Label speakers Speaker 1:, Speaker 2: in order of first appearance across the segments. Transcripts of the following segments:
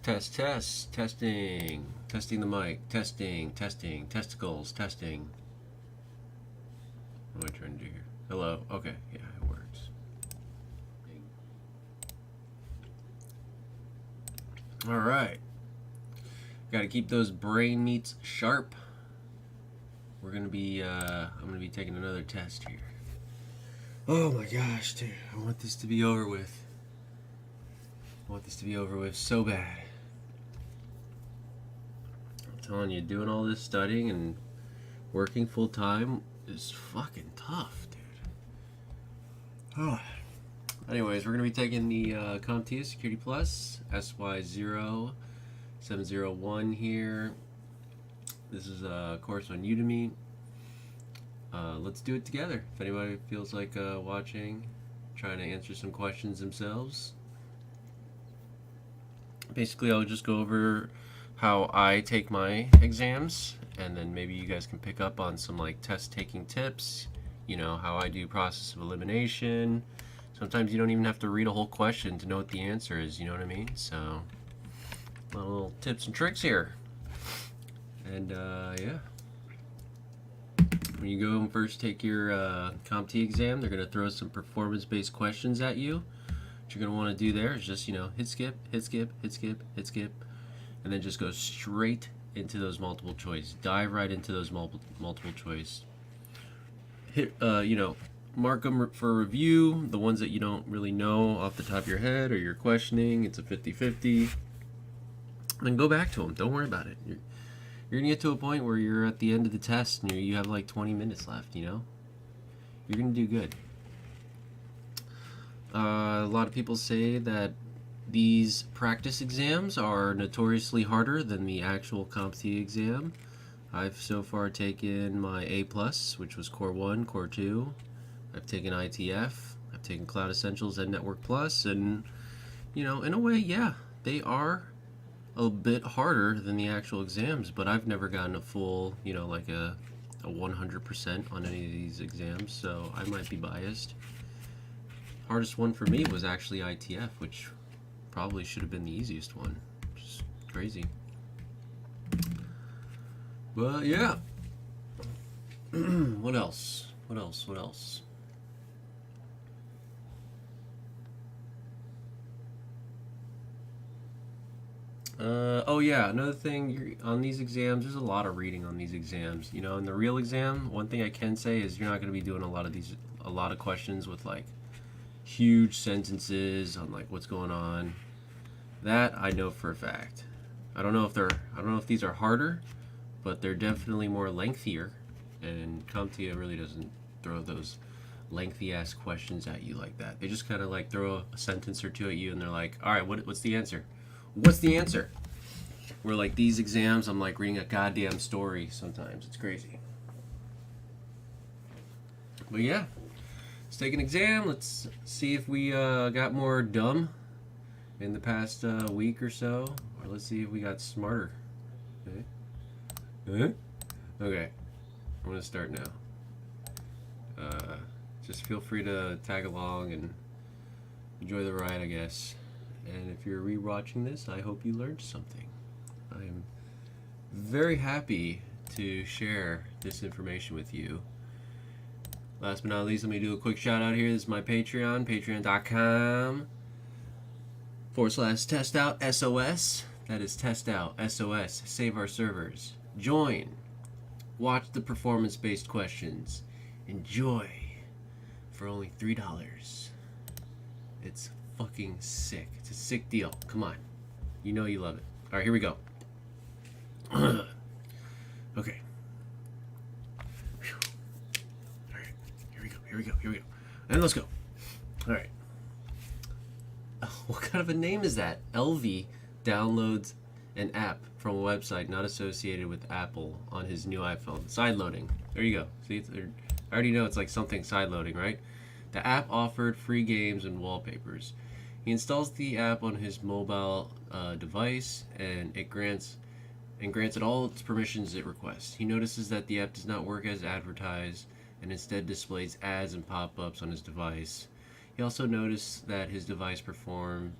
Speaker 1: Testing the mic, testing, testicles, testing. What am I trying to do here? Hello, okay, yeah, it works. All right, got to keep those brain meats sharp. I'm gonna be taking another test here. Oh my gosh, dude, I want this to be over with. I want this to be over with so bad. I'm telling you, doing all this studying and working full time is fucking tough, dude. Oh. Anyways, we're going to be taking the Comptia Security Plus SY0-701 here. This is a course on Udemy. Let's do it together. If anybody feels like watching, trying to answer some questions themselves. Basically, I'll just go over how I take my exams, and then maybe you guys can pick up on some like test taking tips. You know, how I do process of elimination. Sometimes you don't even have to read a whole question to know what the answer is, you know what I mean? So, little tips and tricks here. And yeah. When you go and first take your Comptia exam, they're going to throw some performance-based questions at you. What you're going to want to do there is just, you know, hit skip, hit skip, hit skip, hit skip, and then just go straight into those multiple choice. Dive right into those multiple choice. Hit, you know, mark them for review. The ones that you don't really know off the top of your head or you're questioning, it's a 50-50. Then go back to them. Don't worry about it. You're gonna get to a point where you're at the end of the test and you have like 20 minutes left, you know? You're gonna do good. A lot of people say that these practice exams are notoriously harder than the actual Comptia exam. I've so far taken my A+, which was Core 1, Core 2. I've taken ITF, I've taken Cloud Essentials and Network Plus, and, you know, in a way, yeah, they are a bit harder than the actual exams, but I've never gotten a full, you know, like a 100% on any of these exams, so I might be biased. Hardest one for me was actually ITF, which probably should have been the easiest one, which is crazy. But yeah. What else? What else? Oh yeah, another thing, on these exams, there's a lot of reading on these exams. You know, in the real exam, one thing I can say is you're not going to be doing a lot of questions with like huge sentences on like what's going on. That I know for a fact. I don't know if these are harder, but they're definitely more lengthier, and Comptia really doesn't throw those lengthy ass questions at you like that. They just kind of like throw a sentence or two at you and they're like, all right, what's the answer? What's the answer? Where like these exams, I'm like reading a goddamn story sometimes. It's crazy. But yeah, let's take an exam. Let's see if we got more dumb in the past week or so, or let's see if we got smarter. Okay. Okay. I'm gonna start now. Just feel free to tag along and enjoy the ride, I guess. And if you're re-watching this, I hope you learned something. I am very happy to share this information with you. Last but not least, let me do a quick shout out here. This is my Patreon, patreon.com/testoutSOS. That is testout SOS. Save our servers. Join. Watch the performance-based questions. Enjoy for only $3. It's fucking sick. It's a sick deal. Come on. You know you love it. Alright, here we go. Okay. Alright, here we go. And let's go. Alright. What kind of a name is that? LV downloads an app from a website not associated with Apple on his new iPhone. Side loading. There you go. See, I already know it's like something side loading, right? The app offered free games and wallpapers. He installs the app on his mobile device, and it grants it all its permissions it requests. He notices that the app does not work as advertised, and instead displays ads and pop-ups on his device. He also noticed that his device performs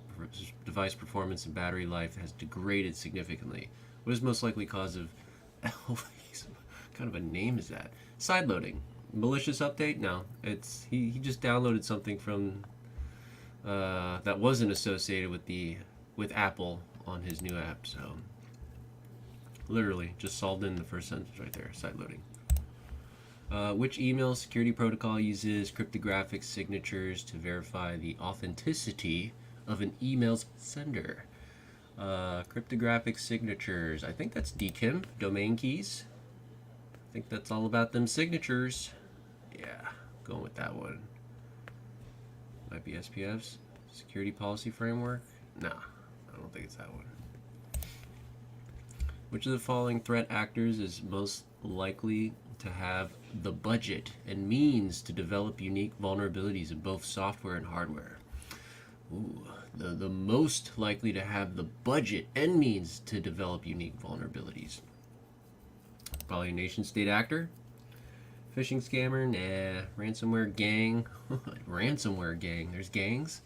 Speaker 1: device performance and battery life has degraded significantly. What is most likely cause of what kind of a name is that? Sideloading. Malicious update? No. It's he just downloaded something from that wasn't associated with Apple on his new app. So literally just solved in the first sentence right there. Sideloading. Which email security protocol uses cryptographic signatures to verify the authenticity of an email's sender? Cryptographic signatures. I think that's DKIM, domain keys. I think that's all about them signatures. Yeah, going with that one. Might be SPF's security policy framework. Nah, I don't think it's that one. Which of the following threat actors is most likely to have the budget and means to develop unique vulnerabilities in both software and hardware? Ooh, the most likely to have the budget and means to develop unique vulnerabilities. Probably a nation state actor. Phishing scammer? Nah. Ransomware gang? Ransomware gang. There's gangs?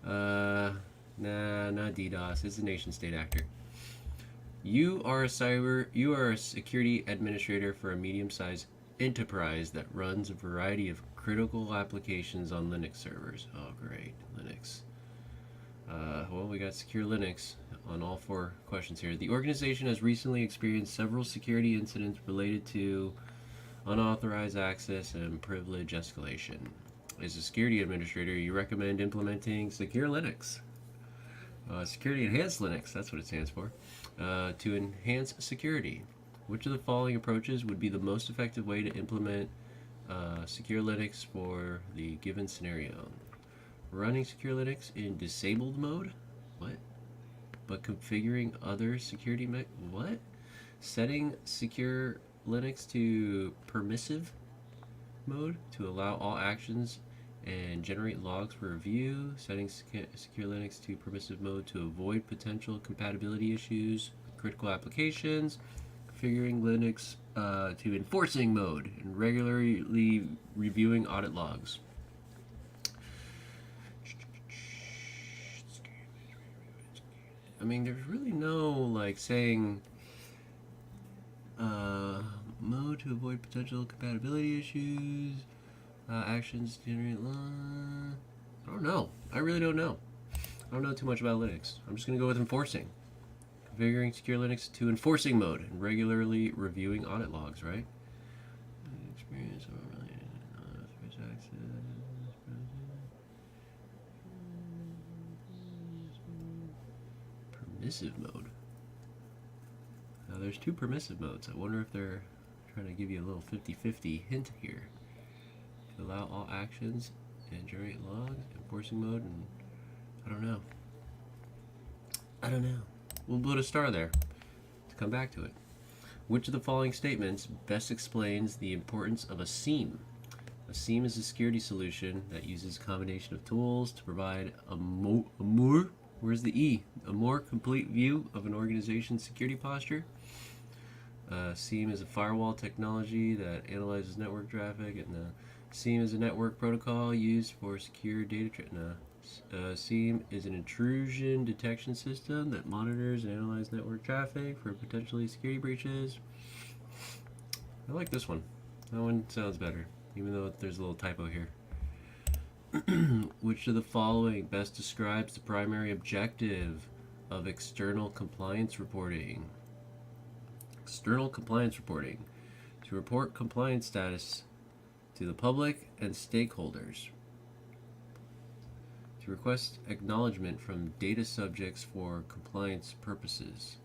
Speaker 1: Nah, not DDoS. It's a nation state actor. You are a security administrator for a medium-sized enterprise that runs a variety of critical applications on Linux servers. Oh, great. Linux. Well, we got secure Linux on all 4 questions here. The organization has recently experienced several security incidents related to unauthorized access and privilege escalation. As a security administrator, you recommend implementing secure Linux. Security Enhanced Linux, that's what it stands for, to enhance security. Which of the following approaches would be the most effective way to implement secure Linux for the given scenario? Running secure Linux in disabled mode? What? But configuring other security what? Setting secure Linux to permissive mode to allow all actions and generate logs for review. Setting secure Linux to permissive mode to avoid potential compatibility issues with critical applications. Configuring Linux to enforcing mode and regularly reviewing audit logs. I mean, there's really no like saying mode to avoid potential compatibility issues, actions to generate law. I don't know. I really don't know. I don't know too much about Linux. I'm just going to go with enforcing. Configuring secure Linux to enforcing mode and regularly reviewing audit logs, right? Experience permissive mode. Now there's 2 permissive modes. I wonder if they're trying to give you a little 50-50 hint here. To allow all actions and generate logs, enforcing mode, and I don't know. We'll put a star there to come back to it. Which of the following statements best explains the importance of a SIEM? A SIEM is a security solution that uses a combination of tools to provide a more complete view of an organization's security posture. SIEM is a firewall technology that analyzes network traffic, and SIEM is a network protocol used for secure data SIEM is an intrusion detection system that monitors and analyzes network traffic for potentially security breaches. I like this one. That one sounds better, even though there's a little typo here. Which of the following best describes the primary objective of external compliance reporting? External compliance reporting. To report compliance status to the public and stakeholders. To request acknowledgement from data subjects for compliance purposes.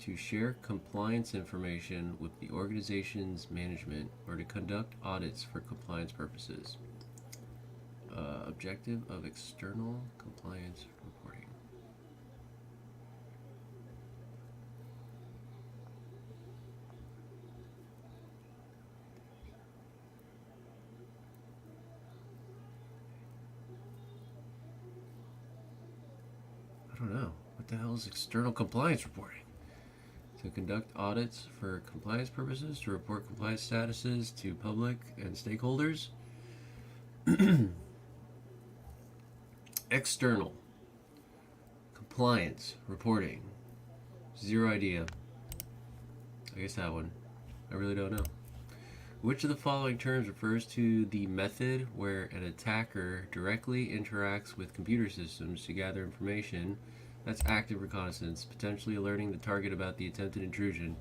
Speaker 1: To share compliance information with the organization's management or to conduct audits for compliance purposes. Objective of external compliance reporting. I don't know. What the hell is external compliance reporting? To conduct audits for compliance purposes, to report compliance statuses to public and stakeholders. External. Compliance. Reporting. Zero idea. I guess that one. I really don't know. Which of the following terms refers to the method where an attacker directly interacts with computer systems to gather information? That's active reconnaissance, potentially alerting the target about the attempted intrusion.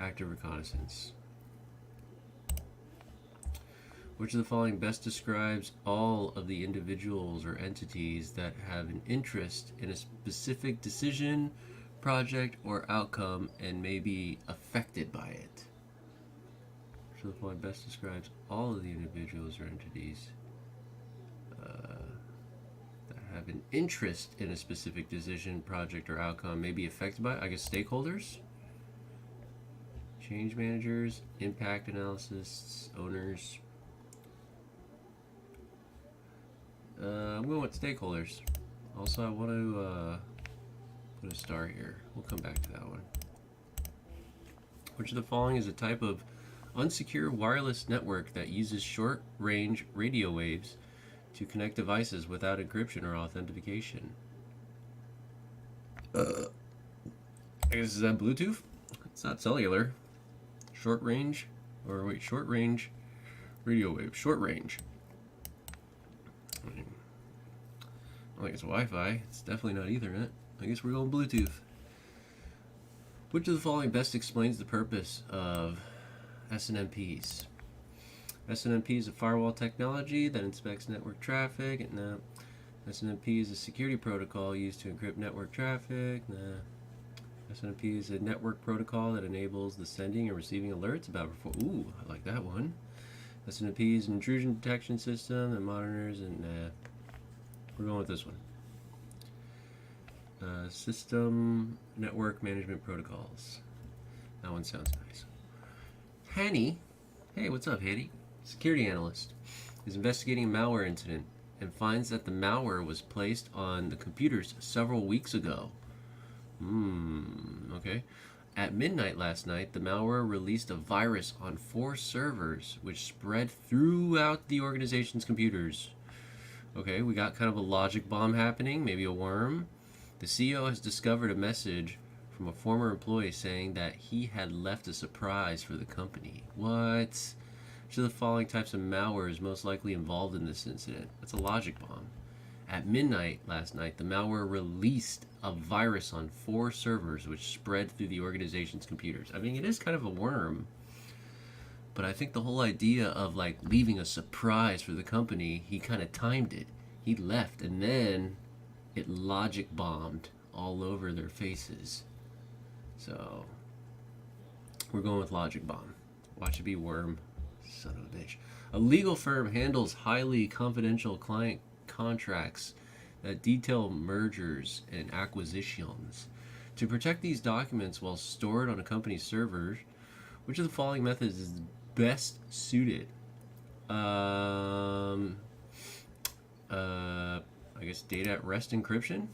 Speaker 1: Active reconnaissance. Which of the following best describes all of the individuals or entities that have an interest in a specific decision, project, or outcome and may be affected by it? Which of the following best describes all of the individuals or entities that have an interest in a specific decision, project, or outcome may be affected by it? I guess stakeholders, change managers, impact analysts, owners. I'm going with stakeholders. Also, I want to put a star here. We'll come back to that one. Which of the following is a type of unsecure wireless network that uses short-range radio waves to connect devices without encryption or authentication? I guess, is that Bluetooth? It's not cellular. Short-range radio wave. Short-range. I don't think it's Wi-Fi. It's definitely not Ethernet. I guess we're going Bluetooth. Which of the following best explains the purpose of SNMPs? SNMP is a firewall technology that inspects network traffic. SNMP is a security protocol used to encrypt network traffic. SNMP is a network protocol that enables the sending and receiving alerts about. Ooh, I like that one. SNMP is an intrusion detection system that monitors and we're going with this one. System network management protocols. That one sounds nice. Hanny, hey, what's up, Hanny? Security analyst is investigating a malware incident and finds that the malware was placed on the computers several weeks ago. Okay. At midnight last night, the malware released a virus on 4 servers, which spread throughout the organization's computers. Okay, we got kind of a logic bomb happening, maybe a worm. The CEO has discovered a message from a former employee saying that he had left a surprise for the company. What? Which of the following types of malware is most likely involved in this incident? That's a logic bomb. At midnight last night, the malware released a virus on 4 servers, which spread through the organization's computers. I mean, it is kind of a worm, but I think the whole idea of like leaving a surprise for the company, he kind of timed it. He left, and then it logic bombed all over their faces. So we're going with logic bomb. Watch it be worm. Son of a bitch. A legal firm handles highly confidential client contracts that detail mergers and acquisitions. To protect these documents while stored on a company's server, which of the following methods is best suited? I guess data at rest encryption?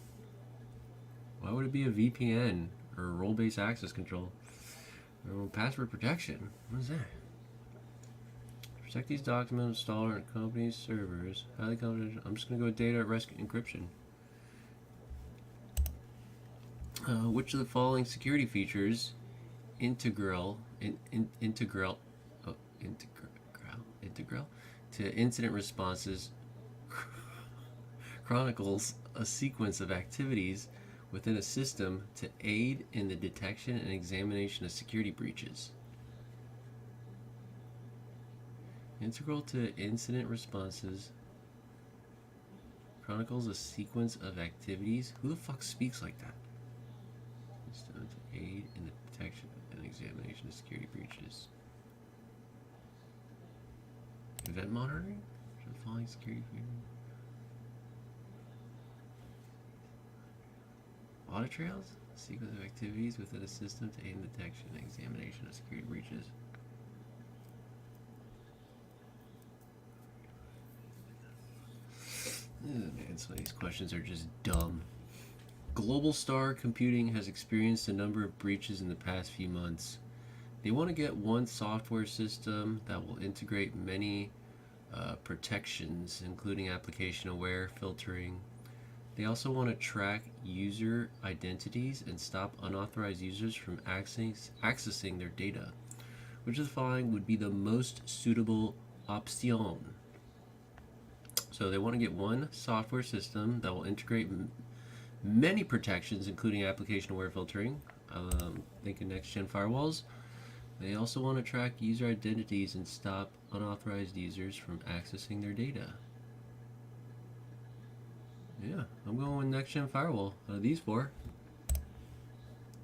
Speaker 1: Why would it be a VPN or role-based access control? Password protection. What is that? Protect these documents installed on a company's servers. Highly confidential. I'm just going to go with data at rest encryption. Which of the following security features integral to incident responses chronicles a sequence of activities within a system to aid in the detection and examination of security breaches? Integral to incident responses chronicles a sequence of activities. Who the fuck speaks like that? System to aid in the detection and examination of security breaches. Event monitoring? The following security features. Audit trails? A sequence of activities within a system to aid in the detection and examination of security breaches. Man, some of these questions are just dumb. Global Star Computing has experienced a number of breaches in the past few months. They want to get one software system that will integrate many protections, including application aware filtering. They also want to track user identities and stop unauthorized users from accessing their data. Which of the following would be the most suitable option? So they want to get one software system that will integrate many protections, including application-aware filtering, thinking next-gen firewalls. They also want to track user identities and stop unauthorized users from accessing their data. Yeah, I'm going with next-gen firewall out of these four.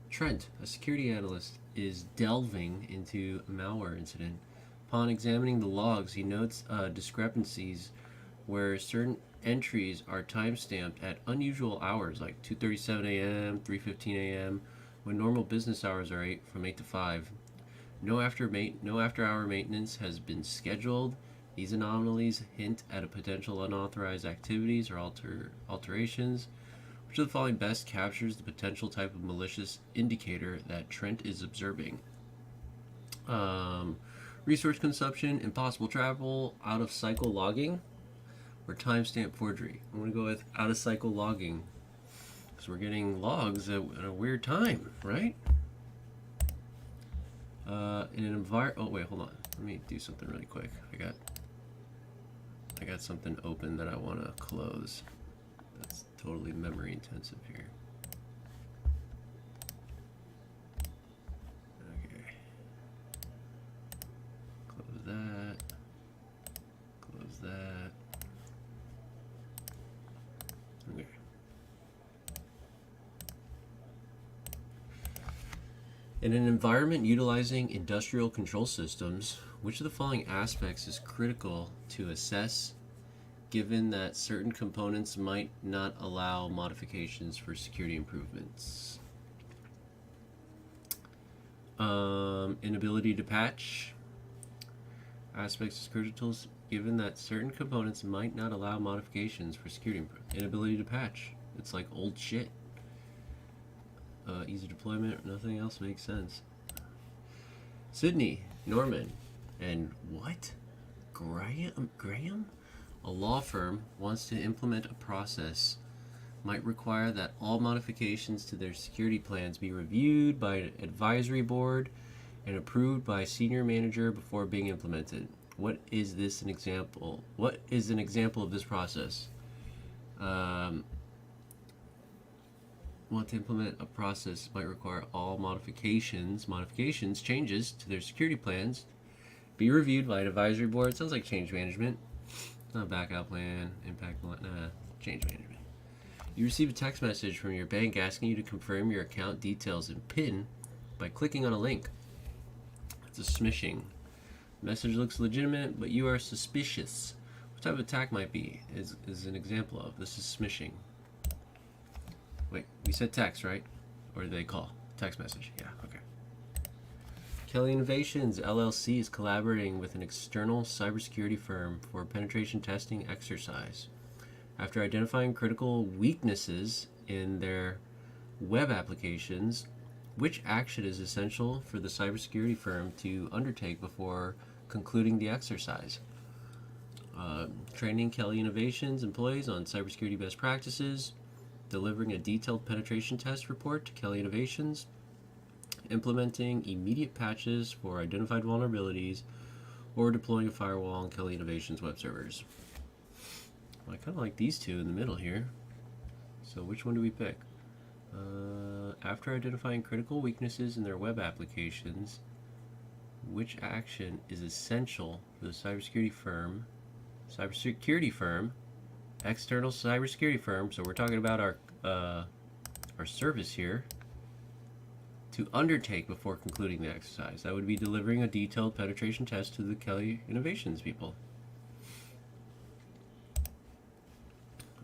Speaker 1: Trent, a security analyst, is delving into a malware incident. Upon examining the logs, he notes discrepancies where certain entries are timestamped at unusual hours, like 2:37 a.m., 3:15 a.m., when normal business hours are from 8 to 5. No after-hour maintenance has been scheduled. These anomalies hint at a potential unauthorized activities or alterations. Which of the following best captures the potential type of malicious indicator that Trent is observing? Resource consumption, impossible travel, out-of-cycle logging, or timestamp forgery? I'm going to go with out-of-cycle logging because we're getting logs at a weird time, right? In an environment. Oh wait, hold on. Let me do something really quick. I got something open that I want to close. That's totally memory intensive here. Okay. Close that. Close that. Okay. In an environment utilizing industrial control systems, which of the following aspects is critical to assess, given that certain components might not allow modifications for security improvements? Inability to patch. Aspects is critical given that certain components might not allow modifications for security improvements. Inability to patch. It's like old shit. Easy deployment. Nothing else makes sense. Sydney, Norman, and what? Graham? A law firm wants to implement a process might require that all modifications to their security plans be reviewed by an advisory board and approved by a senior manager before being implemented. What is an example of this process? Want to implement a process might require all changes to their security plans be reviewed by an advisory board. Sounds like change management. Not a backup plan, impact plan, change management. You receive a text message from your bank asking you to confirm your account details and PIN by clicking on a link. It's a smishing. The message looks legitimate, but you are suspicious. What type of attack might be is an example of. This is smishing. Wait, we said text, right? Or did they call? Text message. Yeah, okay. Kelly Innovations LLC is collaborating with an external cybersecurity firm for a penetration testing exercise. After identifying critical weaknesses in their web applications, which action is essential for the cybersecurity firm to undertake before concluding the exercise? Training Kelly Innovations employees on cybersecurity best practices, delivering a detailed penetration test report to Kelly Innovations, implementing immediate patches for identified vulnerabilities, or deploying a firewall on Kelly Innovations web servers. Well, I kind of like these two in the middle here. So which one do we pick? After identifying critical weaknesses in their web applications, which action is essential for the cybersecurity firm, external cybersecurity firm, so we're talking about our service here, to undertake before concluding the exercise? That would be delivering a detailed penetration test to the Kelly Innovations people.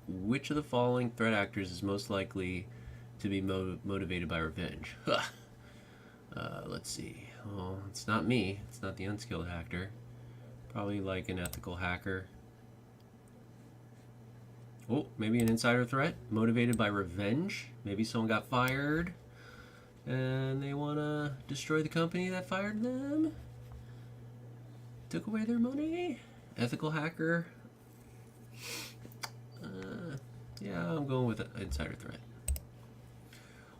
Speaker 1: Which of the following threat actors is most likely to be motivated by revenge? Let's see. Oh, it's not me. It's not the unskilled hacker. Probably like an ethical hacker. Oh, maybe an insider threat motivated by revenge. Maybe someone got fired and they want to destroy the company that fired them. Took away their money. Ethical hacker. Yeah, I'm going with an insider threat.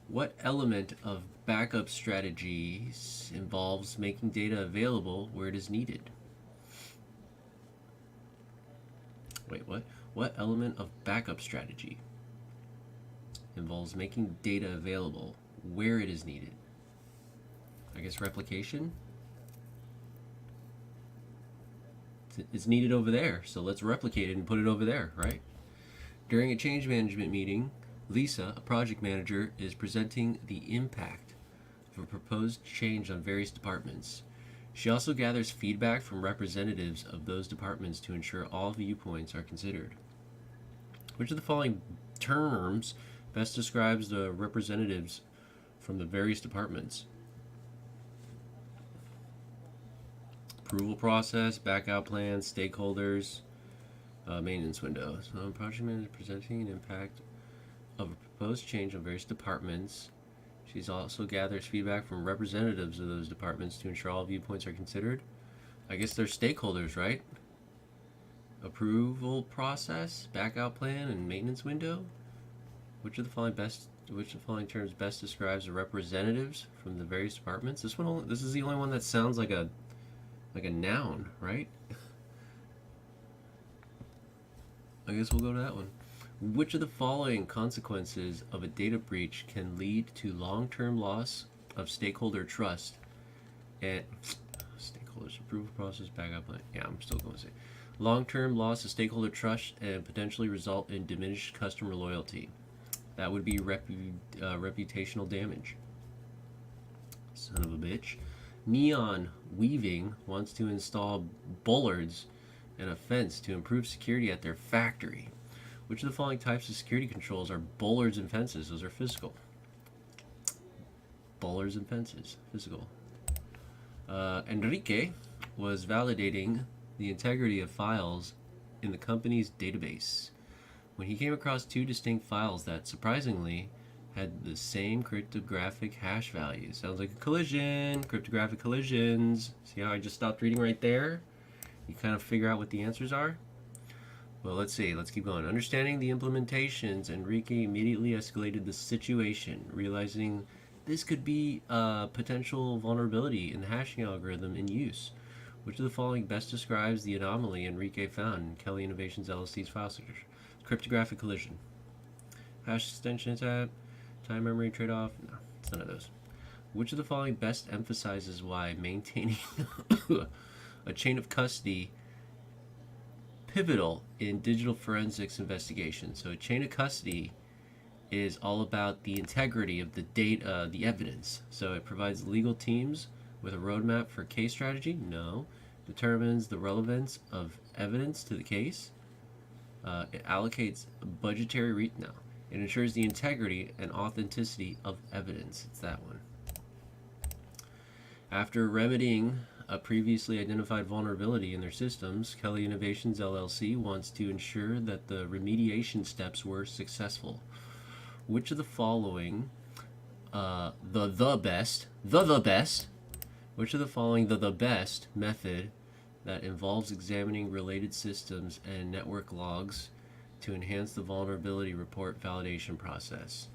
Speaker 1: What element of backup strategies involves making data available where it is needed? Wait, what? What element of backup strategy involves making data available where it is needed? I guess replication? It's needed over there, so let's replicate it and put it over there, right? During a change management meeting, Lisa, a project manager, is presenting the impact of a proposed change on various departments. She also gathers feedback from representatives of those departments to ensure all viewpoints are considered. Which of the following terms best describes the representatives from the various departments? Approval process, backup plans, stakeholders, maintenance window. So, project manager presenting an impact of a proposed change on various departments. She also gathers feedback from representatives of those departments to ensure all viewpoints are considered. I guess they're stakeholders, right? Approval process, backup plan, and maintenance window. Which of the following terms best describes the representatives from the various departments? This is the only one that sounds like a noun, right? I guess we'll go to that one. Which of the following consequences of a data breach can lead to long-term loss of stakeholder trust and stakeholders approval process backup plan? Yeah, I'm still going to say long-term loss of stakeholder trust and potentially result in diminished customer loyalty. That would be reputational damage. Son of a bitch. Neon Weaving wants to install bollards and a fence to improve security at their factory. Which of the following types of security controls are bollards and fences? Those are physical. Bollards and fences, physical. Enrique was validating the integrity of files in the company's database when he came across two distinct files that, surprisingly, had the same cryptographic hash value. Sounds like a collision. Cryptographic collisions. See how I just stopped reading right there? You kind of figure out what the answers are? Well, let's see. Let's keep going. Understanding the implementations, Enrique immediately escalated the situation, realizing this could be a potential vulnerability in the hashing algorithm in use. Which of the following best describes the anomaly Enrique found in Kelly Innovations LLC's file signature? Cryptographic collision. Hash extension attack. Time memory trade-off. No, it's none of those. Which of the following best emphasizes why maintaining a chain of custody pivotal in digital forensics investigation? So a chain of custody is all about the integrity of the data, the evidence. So it provides legal teams with a roadmap for case strategy? No. Determines the relevance of evidence to the case? It allocates budgetary no. It ensures the integrity and authenticity of evidence. It's that one. After remedying a previously identified vulnerability in their systems, Kelly Innovations LLC wants to ensure that the remediation steps were successful. Which of the following the best which of the following the best method that involves examining related systems and network logs to enhance the vulnerability report validation process?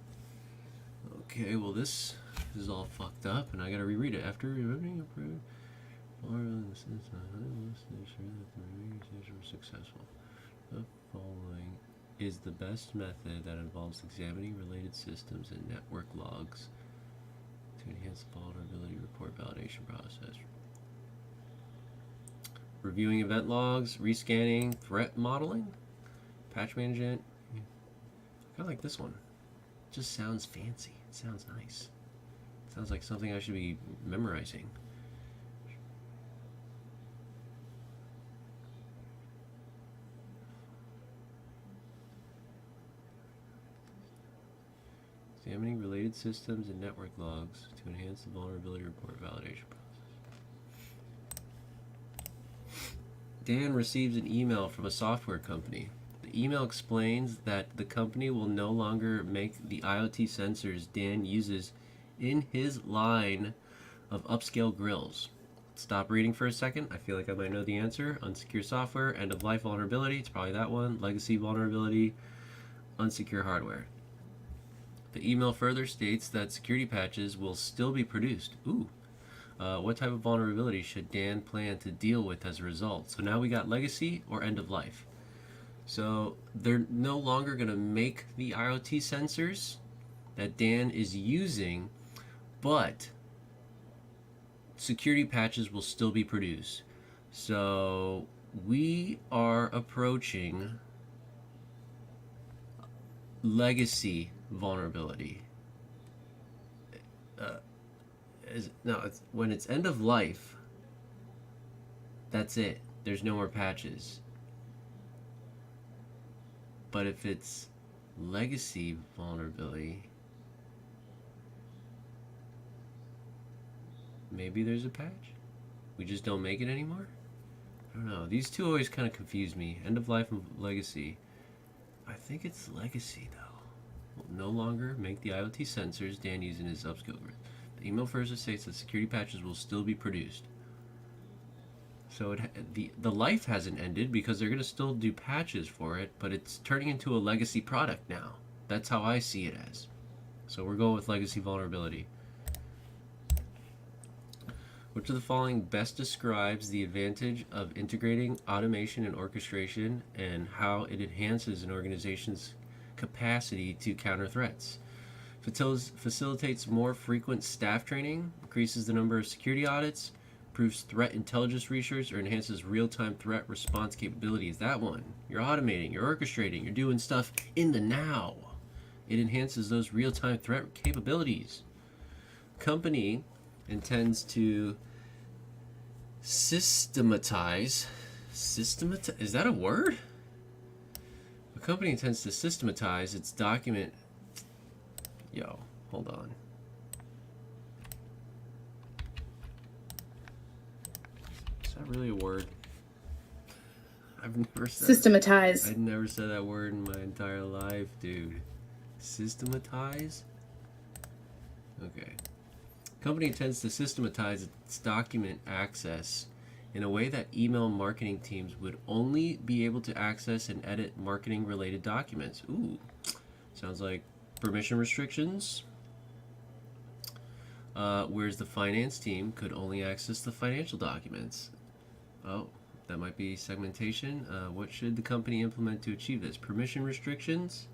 Speaker 1: Okay, well this is all fucked up and I gotta reread it. After removing approved vulnerability in the system, ensure that the remediation was successful. The following is the best method that involves examining related systems and network logs to enhance the vulnerability report validation process. Reviewing event logs, rescanning, threat modeling, patch management. I kind of like this one. It just sounds fancy. It sounds nice. It sounds like something I should be memorizing. Examining related systems and network logs to enhance the vulnerability report validation process. Dan receives an email from a software company. The email explains that the company will no longer make the IoT sensors Dan uses in his line of upscale grills. Stop reading for a second. I feel like I might know the answer. Unsecure software, end of life vulnerability. It's probably that one. Legacy vulnerability. unsecure hardware. The email further states that security patches will still be produced. Ooh. What type of vulnerability should Dan plan to deal with as a result? So now we got legacy or end of life. So they're no longer going to make the IoT sensors that Dan is using, but security patches will still be produced. So we are approaching legacy vulnerability. When it's end of life, that's it. There's no more patches. But if it's legacy vulnerability, maybe there's a patch. We just don't make it anymore? I don't know. These two always kind of confuse me. End of life and legacy. I think it's legacy, though. Will no longer make the IoT sensors Dan used in his upskill grid. The email further states that security patches will still be produced. So the life hasn't ended because they're going to still do patches for it, but it's turning into a legacy product now. That's how I see it as. So we're going with legacy vulnerability. Which of the following best describes the advantage of integrating automation and orchestration and how it enhances an organization's capacity to counter threats? Facilitates more frequent staff training, increases the number of security audits, improves threat intelligence research, or enhances real-time threat response capabilities. That one. You're automating, you're orchestrating, you're doing stuff in the now. It enhances those real-time threat capabilities. Company intends to systematize, is that a word? A company intends to systematize its document. Yo, hold on. Is that really a word? I've never said
Speaker 2: Systematize.
Speaker 1: I've never said that word in my entire life, dude. Systematize? Okay. Company intends to systematize its document access in a way that email marketing teams would only be able to access and edit marketing related documents. Ooh, sounds like permission restrictions. Whereas the finance team could only access the financial documents. Oh, that might be segmentation. What should the company implement to achieve this? Permission restrictions,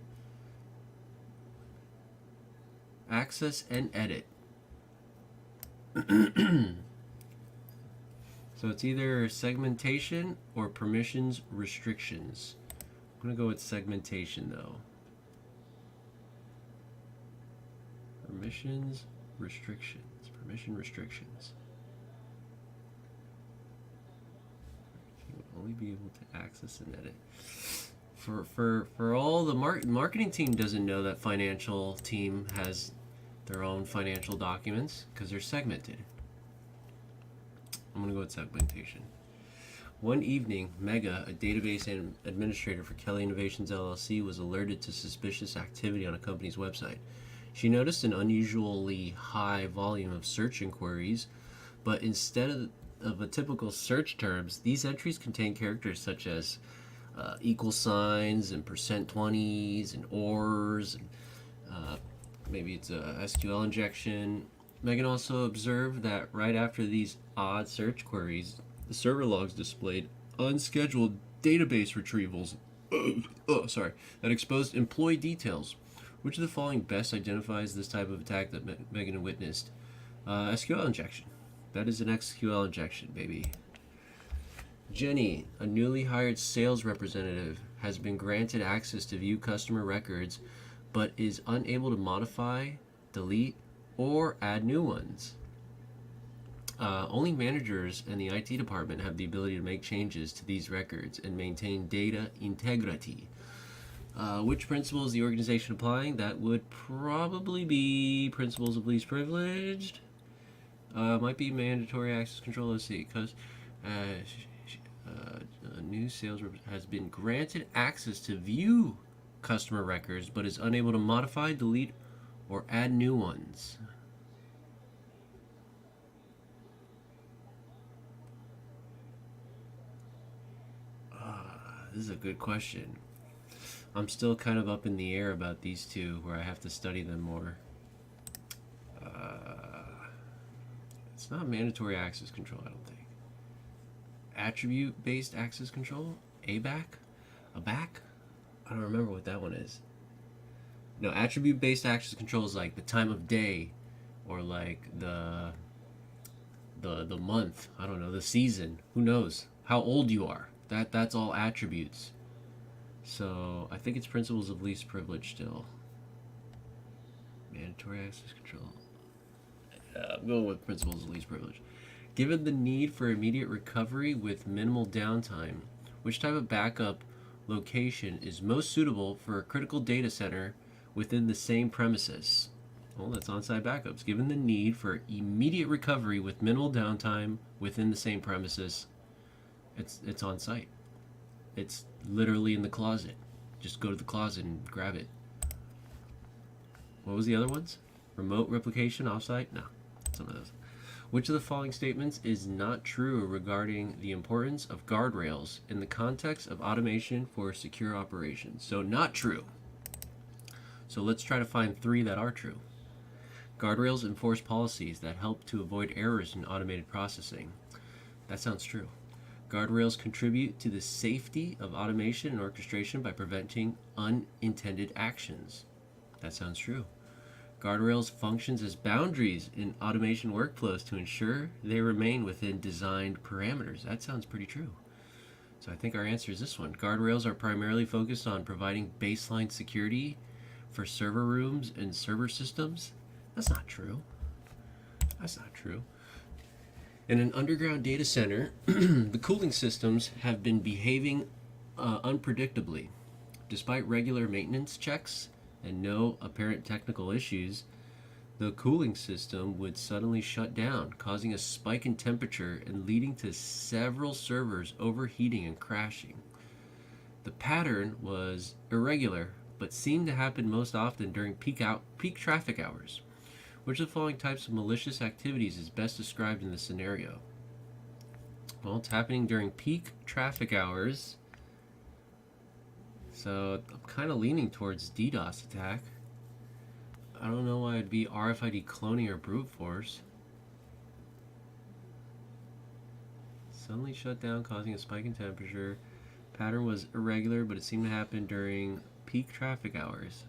Speaker 1: access and edit. So it's either segmentation or permissions restrictions. I'm going to go with segmentation though. Permissions restrictions. Permission restrictions. You will only be able to access and edit. For all the marketing team doesn't know that financial team has their own financial documents because they're segmented. I'm going to go with segmentation. One evening, Mega, a database administrator for Kelly Innovations LLC, was alerted to suspicious activity on a company's website. She noticed an unusually high volume of search inquiries, but instead of a typical search terms, these entries contain characters such as equal signs and %20s and ors, and maybe it's a SQL injection. Megan also observed that right after these odd search queries, the server logs displayed unscheduled database retrievals that exposed employee details. Which of the following best identifies this type of attack that Megan witnessed? SQL injection. That is an SQL injection, baby. Jenny, a newly hired sales representative, has been granted access to view customer records, but is unable to modify, delete, or add new ones. Only managers and the IT department have the ability to make changes to these records and maintain data integrity. Which principle is the organization applying? That would probably be principles of least privileged. Might be mandatory access control. Let's see, because a new sales rep has been granted access to view customer records, but is unable to modify, delete, or add new ones. This is a good question. I'm still kind of up in the air about these two, where I have to study them more. It's not mandatory access control, I don't think. Attribute-based access control? ABAC? ABAC? I don't remember what that one is. No, attribute-based access control is like the time of day, or like the month. I don't know, the season. Who knows? How old you are. That's all attributes. So I think it's principles of least privilege still. Mandatory access control. I'm going with principles of least privilege. Given the need for immediate recovery with minimal downtime, which type of backup location is most suitable for a critical data center within the same premises? Well, that's on-site backups. Given the need for immediate recovery with minimal downtime within the same premises, it's on-site. It's literally in the closet. Just go to the closet and grab it. What was the other ones? Remote replication offsite? No, some of those. Which of the following statements is not true regarding the importance of guardrails in the context of automation for secure operations? So not true. So let's try to find 3 that are true. Guardrails enforce policies that help to avoid errors in automated processing. That sounds true. Guardrails contribute to the safety of automation and orchestration by preventing unintended actions. That sounds true. Guardrails functions as boundaries in automation workflows to ensure they remain within designed parameters. That sounds pretty true. So I think our answer is this one. Guardrails are primarily focused on providing baseline security for server rooms and server systems. That's not true. That's not true. In an underground data center, the cooling systems have been behaving unpredictably. Despite regular maintenance checks and no apparent technical issues, the cooling system would suddenly shut down, causing a spike in temperature and leading to several servers overheating and crashing. The pattern was irregular, but seemed to happen most often during peak traffic hours. Which of the following types of malicious activities is best described in this scenario? Well, it's happening during peak traffic hours. So I'm kind of leaning towards DDoS attack. I don't know why it'd be RFID cloning or brute force. Suddenly shut down, causing a spike in temperature. Pattern was irregular, but it seemed to happen during peak traffic hours.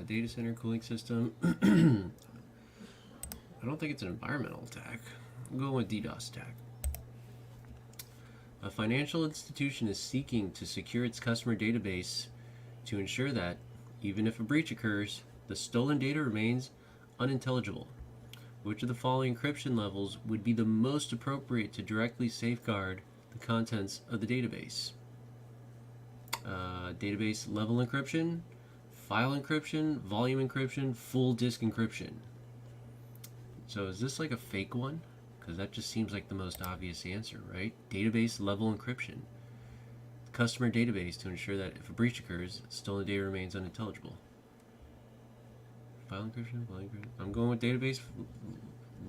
Speaker 1: Data center cooling system. I don't think it's an environmental attack. I'm going with DDoS attack. A financial institution is seeking to secure its customer database to ensure that, even if a breach occurs, the stolen data remains unintelligible. Which of the following encryption levels would be the most appropriate to directly safeguard the contents of the database? Database level encryption, file encryption, volume encryption, full disk encryption. So is this like a fake one? Because that just seems like the most obvious answer, right? Database level encryption. Customer database to ensure that if a breach occurs, stolen data remains unintelligible. File encryption, volume encryption. I'm going with database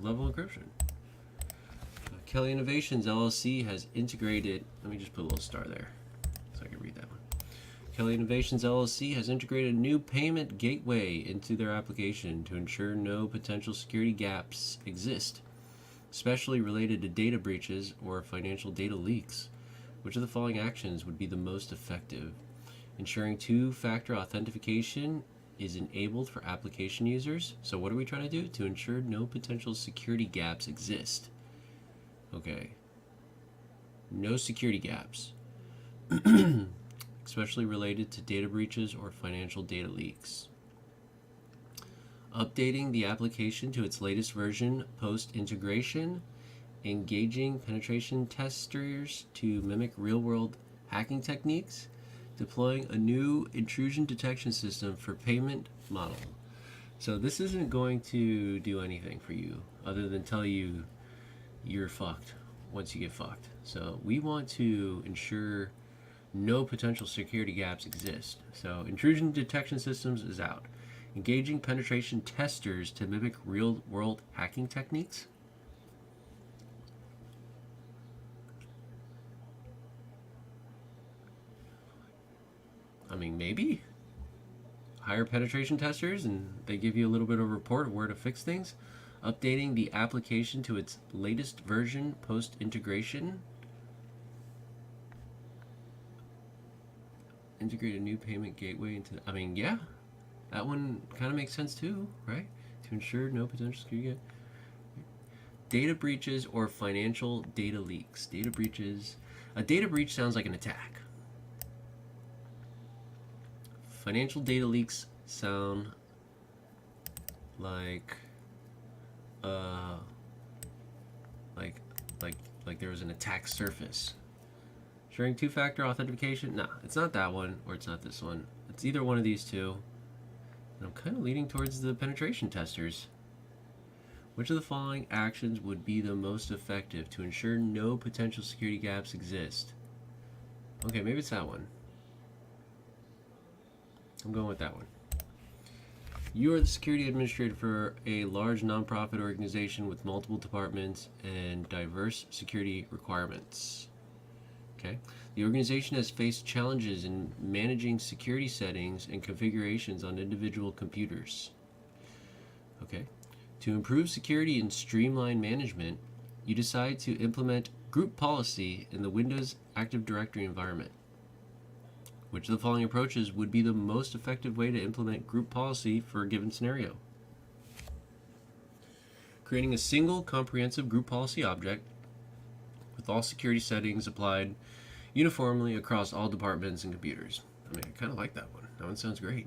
Speaker 1: level encryption. Kelly Innovations LLC has integrated, let me just put a little star there so I can read that one. Kelly Innovations LLC has integrated a new payment gateway into their application to ensure no potential security gaps exist, especially related to data breaches or financial data leaks. Which of the following actions would be the most effective? Ensuring two-factor authentication is enabled for application users. So what are we trying to do? To ensure no potential security gaps exist. Okay. No security gaps. Especially related to data breaches or financial data leaks. Updating the application to its latest version post-integration. Engaging penetration testers to mimic real-world hacking techniques. Deploying a new intrusion detection system for payment model. So this isn't going to do anything for you other than tell you you're fucked once you get fucked. So we want to ensure no potential security gaps exist. So intrusion detection systems is out. Engaging penetration testers to mimic real-world hacking techniques. I mean, maybe. Hire penetration testers and they give you a little bit of a report of where to fix things. Updating the application to its latest version post integration. Integrate a new payment gateway into. I mean, yeah, that one kind of makes sense too, right? To ensure no potential security. Data breaches or financial data leaks. Data breaches. A data breach sounds like an attack. Financial data leaks sound like like there was an attack surface. Sharing two-factor authentication? Nah, it's not that one, or it's not this one. It's either one of these two. And I'm kind of leaning towards the penetration testers. Which of the following actions would be the most effective to ensure no potential security gaps exist? Okay, maybe it's that one. I'm going with that one. You are the security administrator for a large nonprofit organization with multiple departments and diverse security requirements. Okay. The organization has faced challenges in managing security settings and configurations on individual computers. Okay. To improve security and streamline management, you decide to implement group policy in the Windows Active Directory environment. Which of the following approaches would be the most effective way to implement group policy for a given scenario? Creating a single comprehensive group policy object with all security settings applied uniformly across all departments and computers. I mean, I kind of like that one. That one sounds great.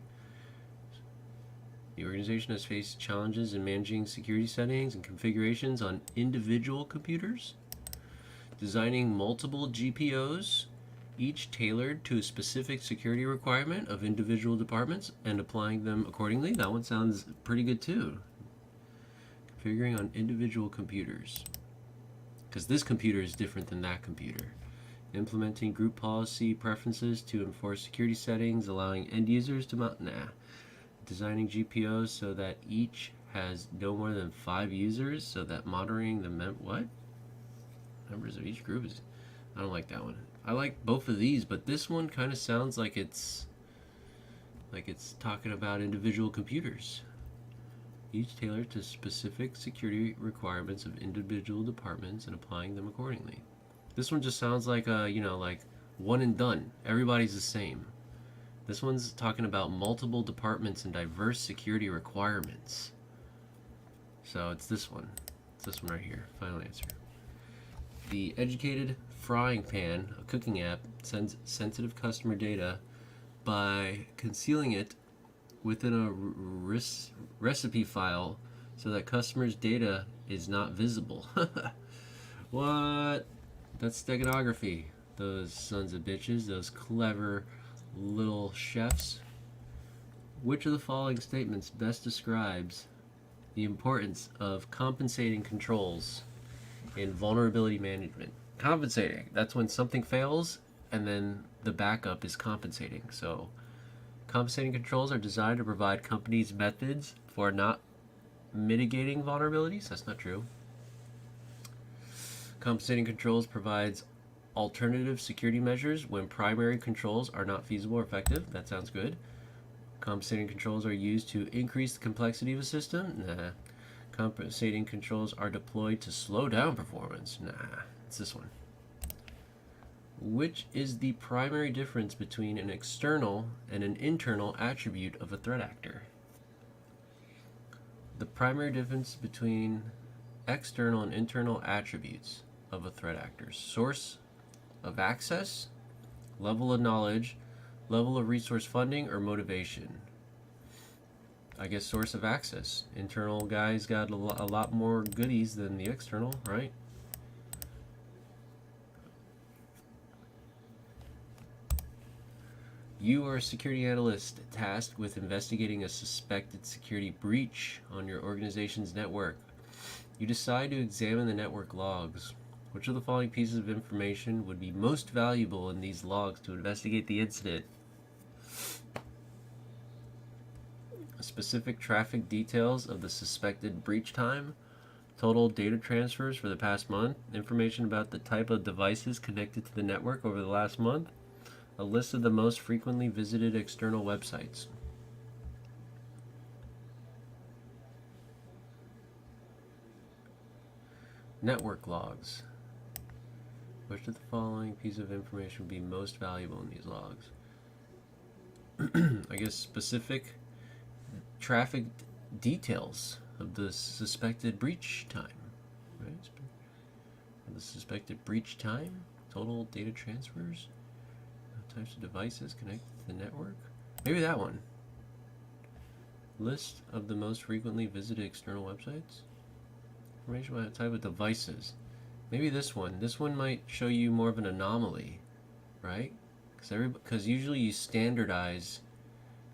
Speaker 1: The organization has faced challenges in managing security settings and configurations on individual computers. Designing multiple GPOs, each tailored to a specific security requirement of individual departments and applying them accordingly. That one sounds pretty good too. Configuring on individual computers. Because this computer is different than that computer. Implementing group policy preferences to enforce security settings, allowing end users to mount. Designing GPOs so that each has no more than 5 users, so that monitoring the members of each group is. I don't like that one. I like both of these, but this one kind of sounds like it's talking about individual computers. Each tailored to specific security requirements of individual departments and applying them accordingly. This one just sounds like like one and done. Everybody's the same. This one's talking about multiple departments and diverse security requirements. So it's this one. It's this one right here. Final answer. The educated frying pan, a cooking app, sends sensitive customer data by concealing it within a recipe file so that customers' data is not visible. What? That's steganography. Those sons of bitches, those clever little chefs. Which of the following statements best describes the importance of compensating controls in vulnerability management? Compensating, that's when something fails and then the backup is compensating. So compensating controls are designed to provide companies methods for not mitigating vulnerabilities. That's not true. Compensating controls provides alternative security measures when primary controls are not feasible or effective. That sounds good. Compensating controls are used to increase the complexity of a system. Nah. Compensating controls are deployed to slow down performance. Nah, it's this one. Which is the primary difference between an external and an internal attribute of a threat actor? The primary difference between external and internal attributes of a threat actor: source of access, level of knowledge, level of resource funding, or motivation. I guess source of access. Internal guys got a lot more goodies than the external, right? You are a security analyst tasked with investigating a suspected security breach on your organization's network. You decide to examine the network logs. Which of the following pieces of information would be most valuable in these logs to investigate the incident? Specific traffic details of the suspected breach time, total data transfers for the past month, information about the type of devices connected to the network over the last month, A list of the most frequently visited external websites. Network logs. Which of the following piece of information would be most valuable in these logs? I guess specific traffic details of the suspected breach time. Right? The suspected breach time, total data transfers, types of devices connected to the network. Maybe that one. List of the most frequently visited external websites. Information about type of devices. Maybe this one. This one might show you more of an anomaly, right? Because usually you standardize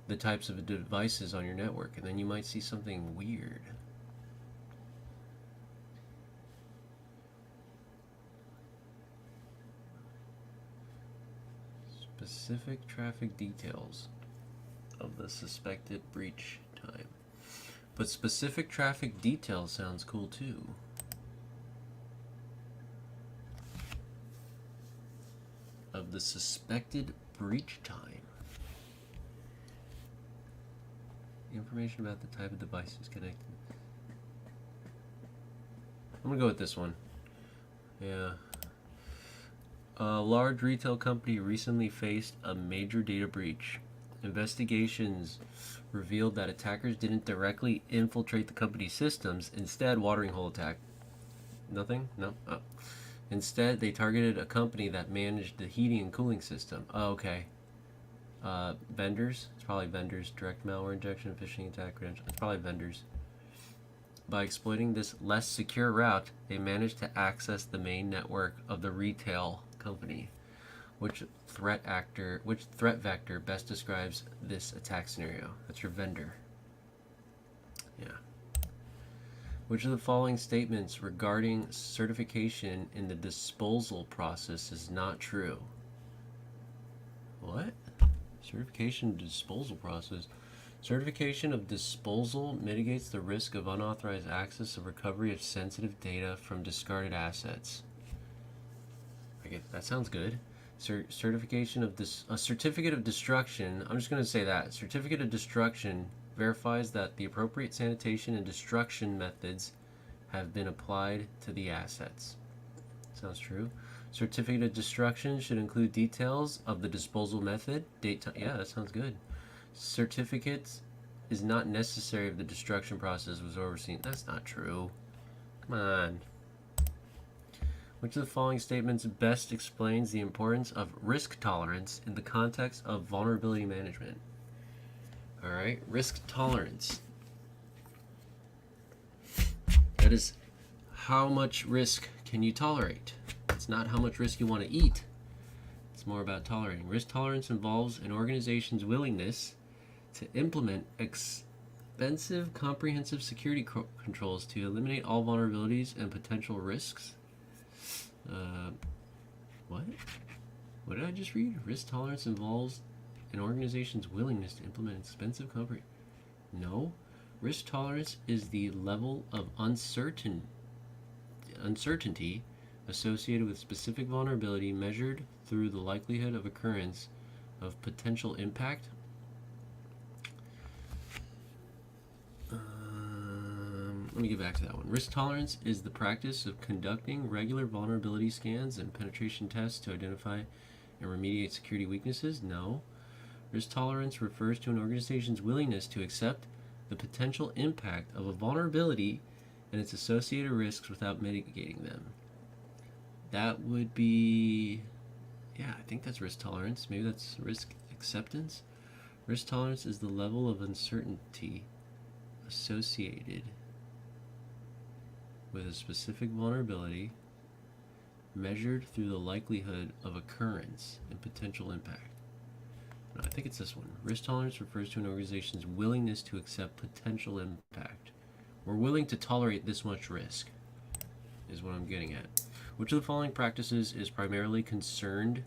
Speaker 1: the types of devices on your network, and then you might see something weird. Specific traffic details of the suspected breach time. But specific traffic details sounds cool too. Of the suspected breach time. Information about the type of devices connected. I'm gonna go with this one. Yeah. A large retail company recently faced a major data breach. Investigations revealed that attackers didn't directly infiltrate the company's systems. Instead, watering hole attack. Nothing? No? Oh. Instead, they targeted a company that managed the heating and cooling system. Oh, okay. Vendors? It's probably vendors. Direct malware injection, phishing attack, credential. It's probably vendors. By exploiting this less secure route, they managed to access the main network of the retail company. Which threat vector best describes this attack scenario? That's your vendor. Yeah. Which of the following statements regarding certification in the disposal process is not true? What? Certification disposal process. Certification of disposal mitigates the risk of unauthorized access or recovery of sensitive data from discarded assets. I get that sounds good. Certification of a certificate of destruction. I'm just going to say that certificate of destruction verifies that the appropriate sanitation and destruction methods have been applied to the assets. Sounds true. Certificate of destruction should include details of the disposal method, date, time. Yeah, that sounds good. Certificate is not necessary if the destruction process was overseen. That's not true. Come on. Which of the following statements best explains the importance of risk tolerance in the context of vulnerability management? All right, risk tolerance. That is, how much risk can you tolerate? It's not how much risk you want to eat. It's more about tolerating. Risk tolerance involves an organization's willingness to implement expensive, comprehensive security controls to eliminate all vulnerabilities and potential risks. What? What did I just read? Risk tolerance involves an organization's willingness to implement expensive coverage. No. Risk tolerance is the level of uncertainty associated with specific vulnerability measured through the likelihood of occurrence of potential impact. Let me get back to that one. Risk tolerance is the practice of conducting regular vulnerability scans and penetration tests to identify and remediate security weaknesses. No. Risk tolerance refers to an organization's willingness to accept the potential impact of a vulnerability and its associated risks without mitigating them. That would be, yeah, I think that's risk tolerance. Maybe that's risk acceptance. Risk tolerance is the level of uncertainty associated with a specific vulnerability measured through the likelihood of occurrence and potential impact. No, I think it's this one. Risk tolerance refers to an organization's willingness to accept potential impact. We're willing to tolerate this much risk, is what I'm getting at. Which of the following practices is primarily concerned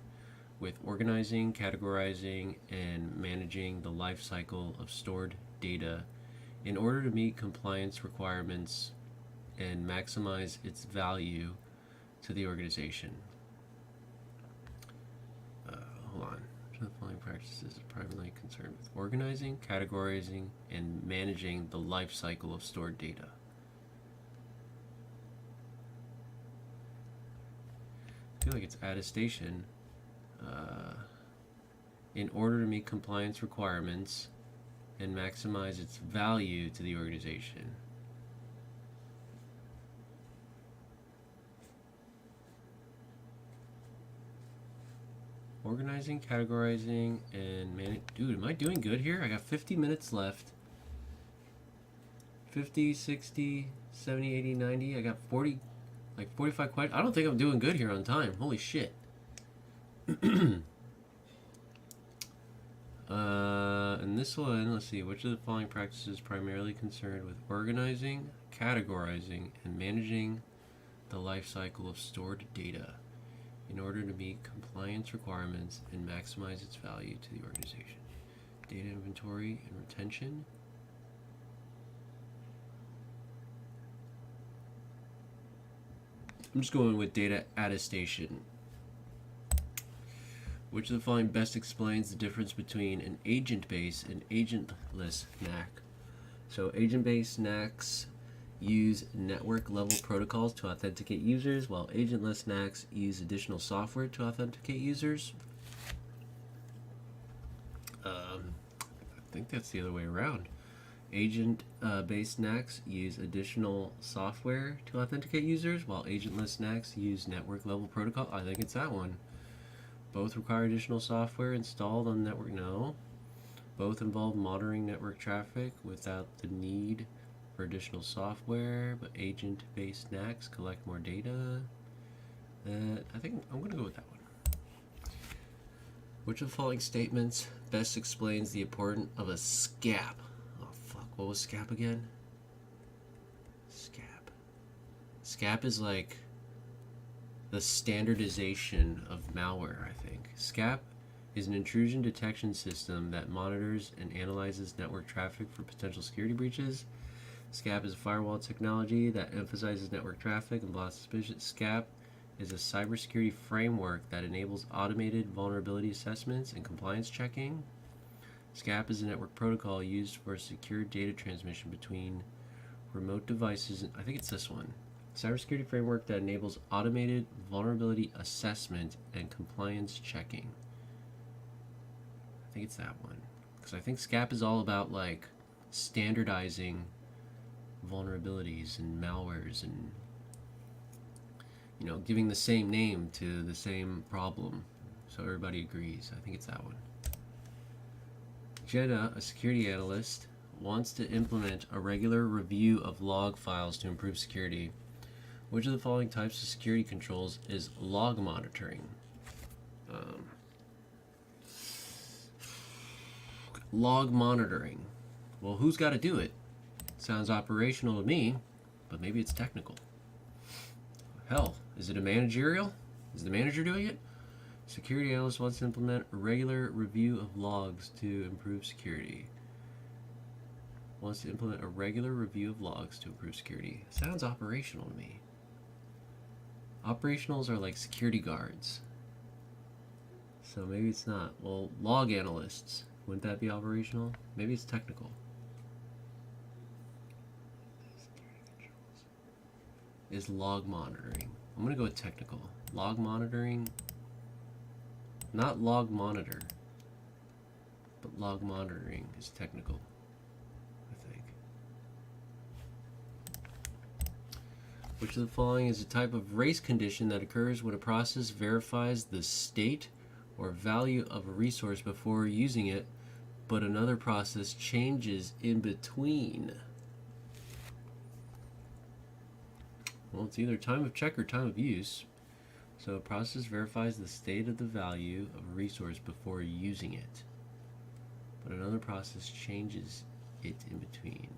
Speaker 1: with organizing, categorizing, and managing the life cycle of stored data in order to meet compliance requirements and maximize its value to the organization? Hold on. practices are primarily concerned with organizing, categorizing, and managing the life cycle of stored data. I feel like it's attestation. In order to meet compliance requirements and maximize its value to the organization. Organizing, categorizing, and managing. Dude, am I doing good here? I got 50 minutes left. 50, 60, 70, 80, 90. I got 40, like 45 questions. I don't think I'm doing good here on time. Holy shit. And this one, let's see, which of the following practices is primarily concerned with organizing, categorizing, and managing the life cycle of stored data in order to meet compliance requirements and maximize its value to the organization? Data inventory and retention. I'm just going with data attestation. Which of the following best explains the difference between an agent-based and agentless NAC? So agent-based NACs use network-level protocols to authenticate users, while agentless NACs use additional software to authenticate users. I think that's the other way around. Agent-based NACs use additional software to authenticate users, while agentless NACs use network-level protocol. I think it's that one. Both require additional software installed on the network. No. Both involve monitoring network traffic without the need for additional software, but agent-based NACs collect more data. I think I'm going to go with that one. Which of the following statements best explains the importance of a SCAP? Oh, fuck. What was SCAP again? SCAP. SCAP is like the standardization of malware, I think. SCAP is an intrusion detection system that monitors and analyzes network traffic for potential security breaches. SCAP is a firewall technology that emphasizes network traffic and blocks suspicion. SCAP is a cybersecurity framework that enables automated vulnerability assessments and compliance checking. SCAP is a network protocol used for secure data transmission between remote devices. I think it's this one. Cybersecurity framework that enables automated vulnerability assessment and compliance checking. I think it's that one. Because I think SCAP is all about like standardizing vulnerabilities and malwares and, you know, giving the same name to the same problem so everybody agrees. I think it's that one. Jenna, a security analyst, wants to implement a regular review of log files to improve security. Which of the following types of security controls is log monitoring? Log monitoring. Well, who's got to do it? Sounds operational to me, but maybe it's technical. Hell, is it a managerial? Is the manager doing it? Security analyst wants to implement a regular review of logs to improve security. Wants to implement a regular review of logs to improve security. Sounds operational to me. Operationals are like security guards. So maybe it's not. Well, log analysts. Wouldn't that be operational? Maybe it's technical. Is log monitoring. I'm going to go with technical. Log monitoring. Not log monitor. But log monitoring is technical, I think. Which of the following is a type of race condition that occurs when a process verifies the state or value of a resource before using it, but another process changes in between? Well, it's either time of check or time of use. So a process verifies the state of the value of a resource before using it, but another process changes it in between.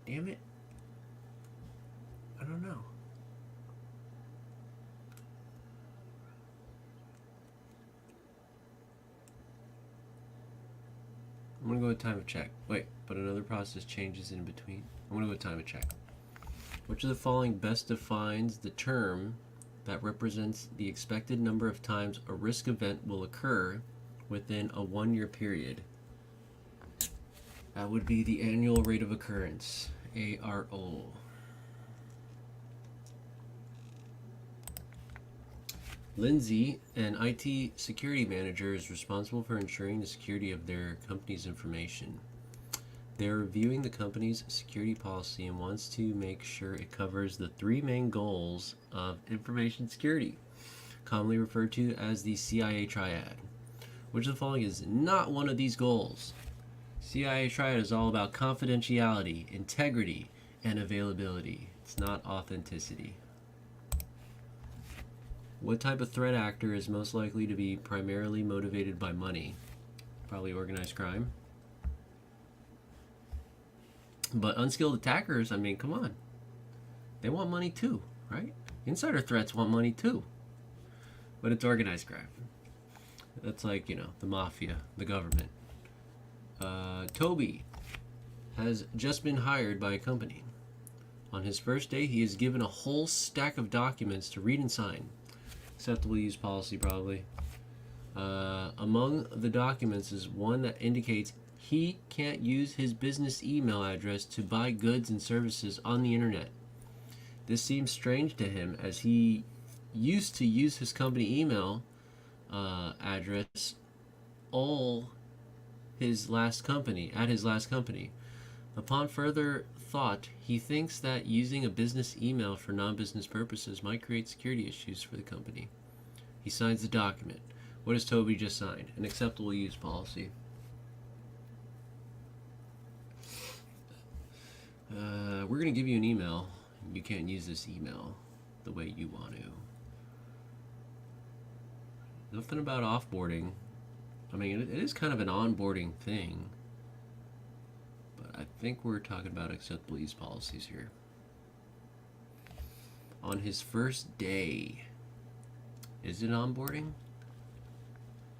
Speaker 1: Damn it. I don't know. I'm gonna go with time of check. Wait, but another process changes in between. I'm gonna go with time of check. Which of the following best defines the term that represents the expected number of times a risk event will occur within a 1-year period? That would be the annual rate of occurrence, ARO. Lindsay, an IT security manager, is responsible for ensuring the security of their company's information. They're reviewing the company's security policy and wants to make sure it covers the 3 main goals of information security, commonly referred to as the CIA triad. Which of the following is not one of these goals? CIA triad is all about confidentiality, integrity, and availability. It's not authenticity. What type of threat actor is most likely to be primarily motivated by money? Probably organized crime. But unskilled attackers, I mean, come on. They want money too, right? Insider threats want money too. But it's organized crime. That's like, the mafia, the government. Toby has just been hired by a company. On his first day, he is given a whole stack of documents to read and sign. Acceptable use policy, probably. Among the documents is one that indicates he can't use his business email address to buy goods and services on the internet. This seems strange to him, as he used to use his company email address at his last company. Upon further thought, he thinks that using a business email for non-business purposes might create security issues for the company. He signs the document. What has Toby just signed? An acceptable use policy. We're going to give you an email. You can't use this email the way you want to. Nothing about offboarding. I mean, it is kind of an onboarding thing. But I think we're talking about acceptable use policies here. On his first day. Is it onboarding?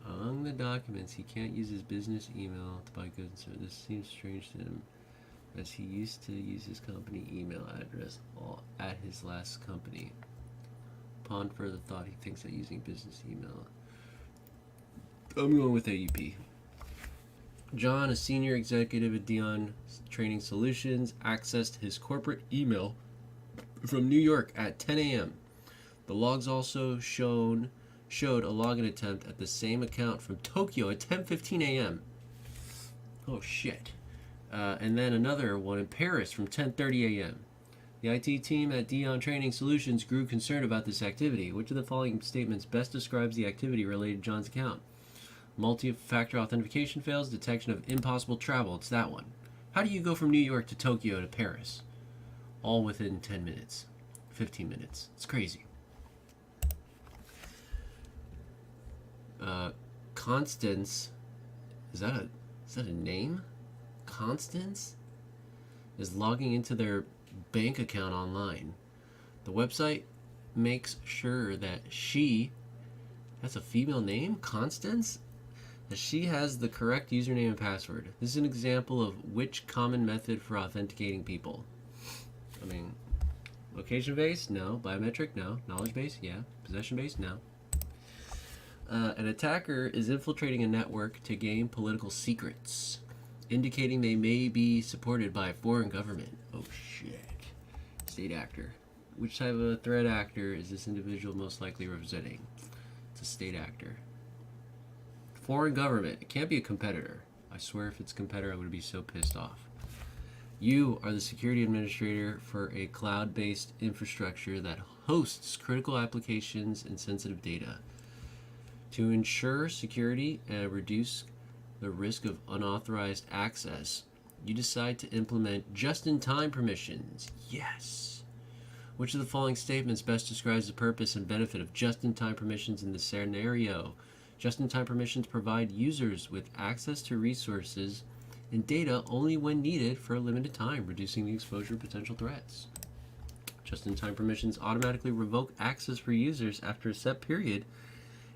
Speaker 1: Among the documents, he can't use his business email to buy goods. So this seems strange to him, as he used to use his company email address at his last company. Upon further thought, he thinks that using business email. I'm going with AUP. John, a senior executive at Dion Training Solutions, accessed his corporate email from New York at 10 a.m. The logs also showed a login attempt at the same account from Tokyo at 10:15 a.m. Oh shit. And then another one in Paris from 10:30 a.m. The IT team at Dion Training Solutions grew concerned about this activity. Which of the following statements best describes the activity related to John's account? Multi-factor authentication fails, detection of impossible travel. It's that one. How do you go from New York to Tokyo to Paris? All within 10 minutes. 15 minutes. It's crazy. Constance, is that a name? Constance is logging into their bank account online. The website makes sure that that's a female name, Constance, that she has the correct username and password. This is an example of which common method for authenticating people. I mean, location based? No. Biometric? No. Knowledge based? Yeah. Possession based? No. An attacker is infiltrating a network to gain political secrets, indicating they may be supported by a foreign government. Oh shit. State actor. Which type of threat actor is this individual most likely representing? It's a state actor. Foreign government. It can't be a competitor. I swear if it's a competitor, I would be so pissed off. You are the security administrator for a cloud-based infrastructure that hosts critical applications and sensitive data. To ensure security and reduce the risk of unauthorized access, you decide to implement just-in-time permissions. Yes. Which of the following statements best describes the purpose and benefit of just-in-time permissions in this scenario? Just-in-time permissions provide users with access to resources and data only when needed for a limited time, reducing the exposure to potential threats. Just-in-time permissions automatically revoke access for users after a set period,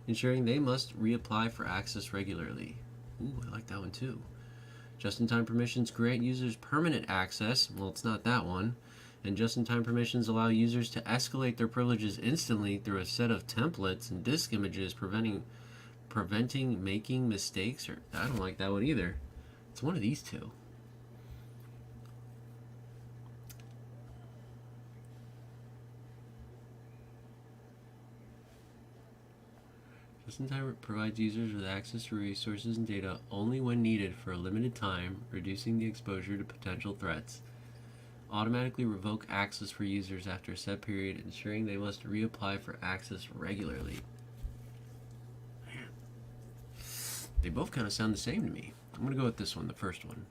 Speaker 1: ensuring they must reapply for access regularly. Ooh, I like that one too. Just-in-time permissions grant users permanent access. Well, it's not that one. And just-in-time permissions allow users to escalate their privileges instantly through a set of templates and disk images, preventing making mistakes. Or I don't like that one either. It's one of these two. Just-in-time provides users with access to resources and data only when needed for a limited time, reducing the exposure to potential threats. Automatically revoke access for users after a set period, ensuring they must reapply for access regularly. Man. They both kind of sound the same to me. I'm going to go with this one, the first one.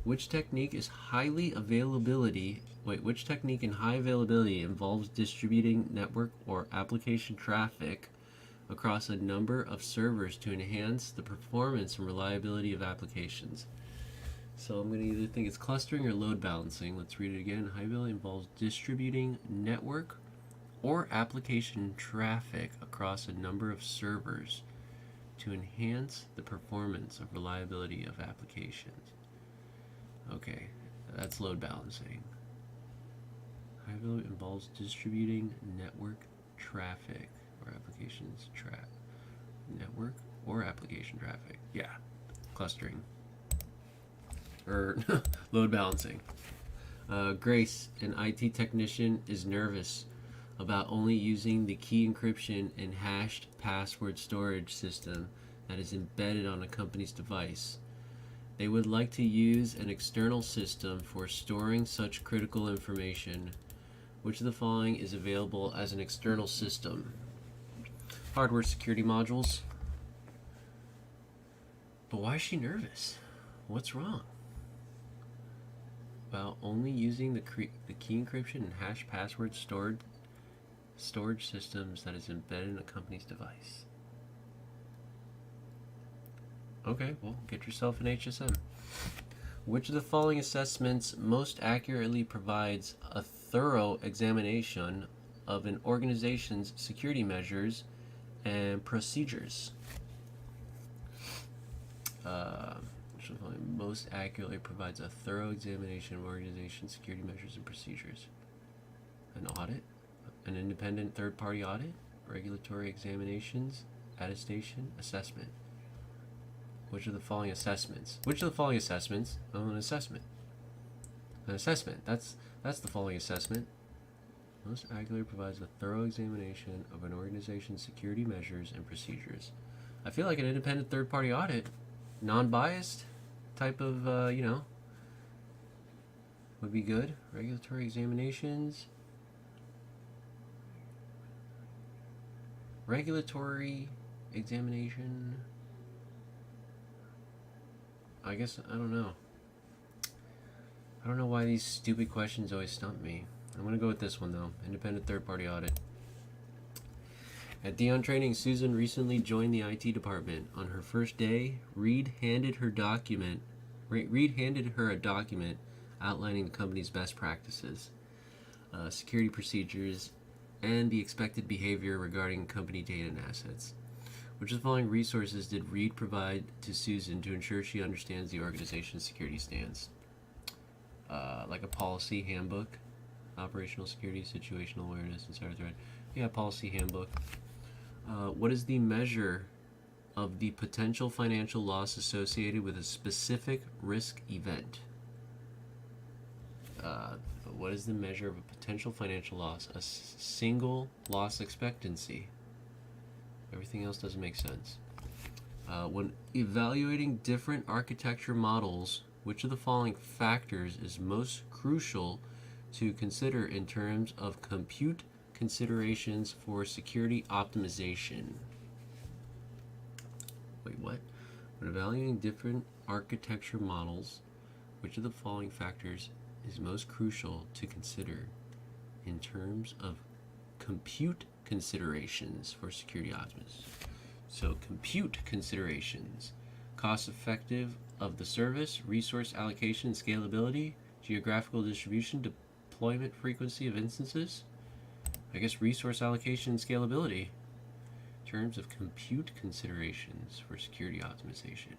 Speaker 1: Which technique in high availability involves distributing network or application traffic across a number of servers to enhance the performance and reliability of applications? So I'm going to either think it's clustering or load balancing. Let's read it again. High availability involves distributing network or application traffic across a number of servers to enhance the performance of reliability of applications. Okay, that's load balancing. High availability involves distributing network traffic or applications network or application traffic. Yeah, clustering or load balancing. Grace, an IT technician, is nervous about only using the key encryption and hashed password storage system that is embedded on a company's device. They would like to use an external system for storing such critical information. Which of the following is available as an external system? Hardware security modules. But why is she nervous? What's wrong? Well, only using the key encryption and hash password storage systems that is embedded in a company's device. Okay, well, get yourself an HSM. Which of the following assessments most accurately provides a thorough examination of an organization's security measures and procedures? Which of the following most accurately provides a thorough examination of organization security measures and procedures? An audit, an independent third-party audit, regulatory examinations, attestation, assessment. Which of the following assessments? Which of the following assessments? Oh, an assessment. An assessment. That's the following assessment. Most accurately provides a thorough examination of an organization's security measures and procedures. I feel like an independent third-party audit, non-biased type of, would be good. Regulatory examinations. Regulatory examination. I guess, I don't know. I don't know why these stupid questions always stump me. I'm going to go with this one, though. Independent third-party audit. At Dion Training, Susan recently joined the IT department. On her first day, Reed handed her a document outlining the company's best practices, security procedures, and the expected behavior regarding company data and assets. Which of the following resources did Reed provide to Susan to ensure she understands the organization's security stance? Like a policy handbook, operational security, situational awareness, and cyber threat. Yeah, policy handbook. What is the measure of the potential financial loss associated with a specific risk event? What is the measure of a potential financial loss? A single loss expectancy. Everything else doesn't make sense. When evaluating different architecture models, which of the following factors is most crucial to consider in terms of compute considerations for security optimization? Wait, what? When evaluating different architecture models, which of the following factors is most crucial to consider in terms of compute considerations for security optimization? So compute considerations: cost effective of the service, resource allocation and scalability, geographical distribution, deployment frequency of instances. I guess resource allocation and scalability in terms of compute considerations for security optimization.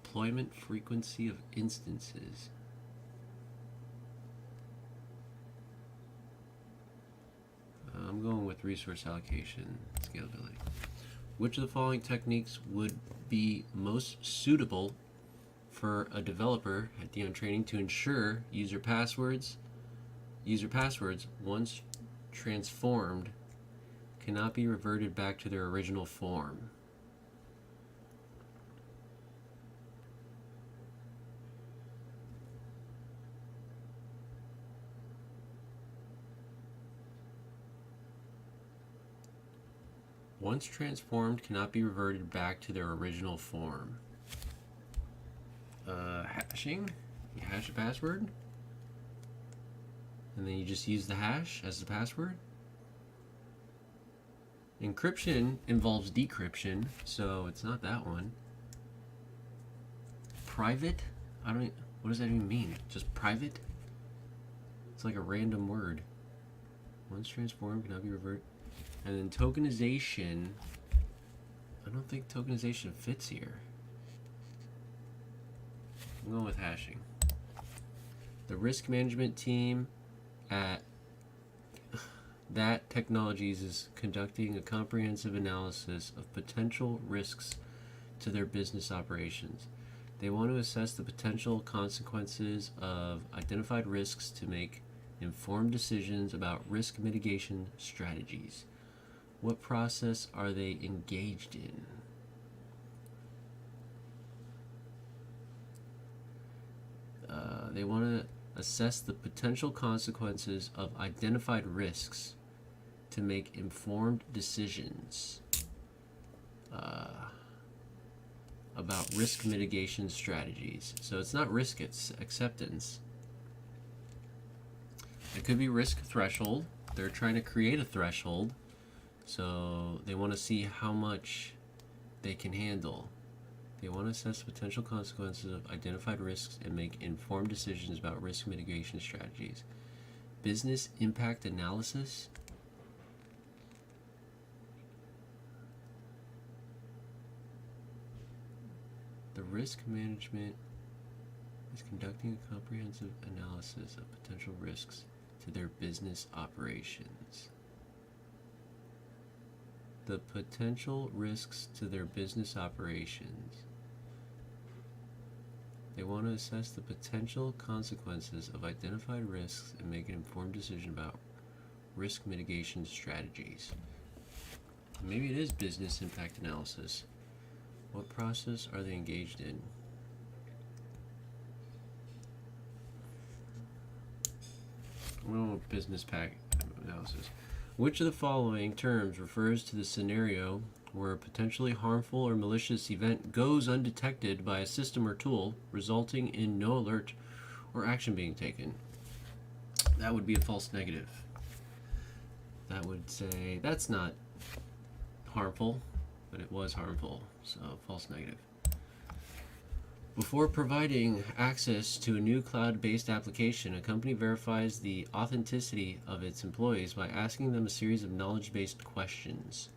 Speaker 1: deployment frequency of instances. I'm going with resource allocation scalability. Which of the following techniques would be most suitable for a developer at the end training to ensure user passwords once transformed cannot be reverted back to their original form? Once transformed cannot be reverted back to their original form. Hashing. You hash a password, and then you just use the hash as the password. Encryption involves decryption, so it's not that one. Private? What does that even mean? Just private? It's like a random word. Once transformed cannot be reverted. And then tokenization. I don't think tokenization fits here. I'm going with hashing. The risk management team at that Technologies is conducting a comprehensive analysis of potential risks to their business operations. They want to assess the potential consequences of identified risks to make informed decisions about risk mitigation strategies. What process are they engaged in? They want to assess the potential consequences of identified risks to make informed decisions about risk mitigation strategies. So it's not risk, it's acceptance. It could be risk threshold. They're trying to create a threshold. So they want to see how much they can handle. They want to assess potential consequences of identified risks and make informed decisions about risk mitigation strategies. Business impact analysis. The risk management is conducting a comprehensive analysis of potential risks to their business operations. The potential risks to their business operations. They want to assess the potential consequences of identified risks and make an informed decision about risk mitigation strategies. Maybe it is business impact analysis. What process are they engaged in? Business pack analysis. Which of the following terms refers to the scenario where a potentially harmful or malicious event goes undetected by a system or tool, resulting in no alert or action being taken? That would be a false negative. That would say that's not harmful, but it was harmful, so false negative. Before providing access to a new cloud-based application, a company verifies the authenticity of its employees by asking them a series of knowledge-based questions,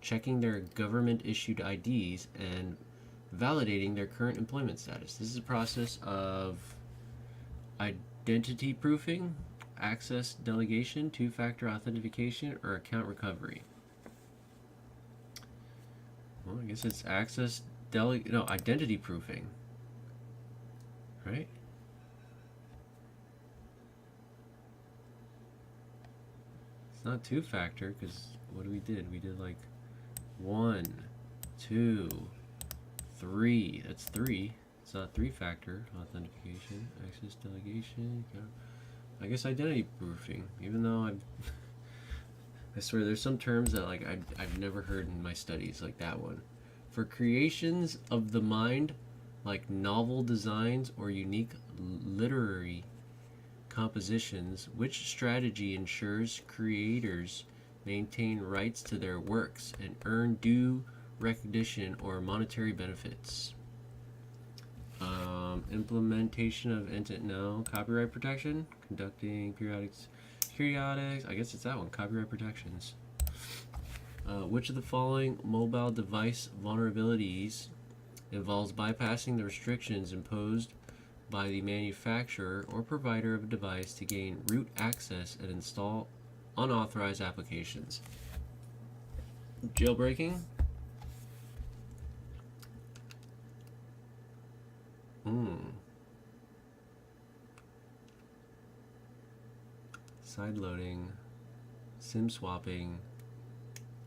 Speaker 1: checking their government-issued IDs, and validating their current employment status. This is a process of identity proofing, access delegation, two-factor authentication, or account recovery. Well, I guess it's identity proofing. Right? It's not two-factor because what we did like 1, 2, 3. That's 3. It's not three-factor authentication, access delegation. I guess identity proofing. Even though I swear there's some terms that like I've never heard in my studies, like that one. For creations of the mind, like novel designs or unique literary compositions, which strategy ensures creators maintain rights to their works and earn due recognition or monetary benefits? Implementation of copyright protection, conducting periodics. I guess it's that one, copyright protections. Which of the following mobile device vulnerabilities involves bypassing the restrictions imposed by the manufacturer or provider of a device to gain root access and install unauthorized applications. Jailbreaking. Sideloading, SIM swapping,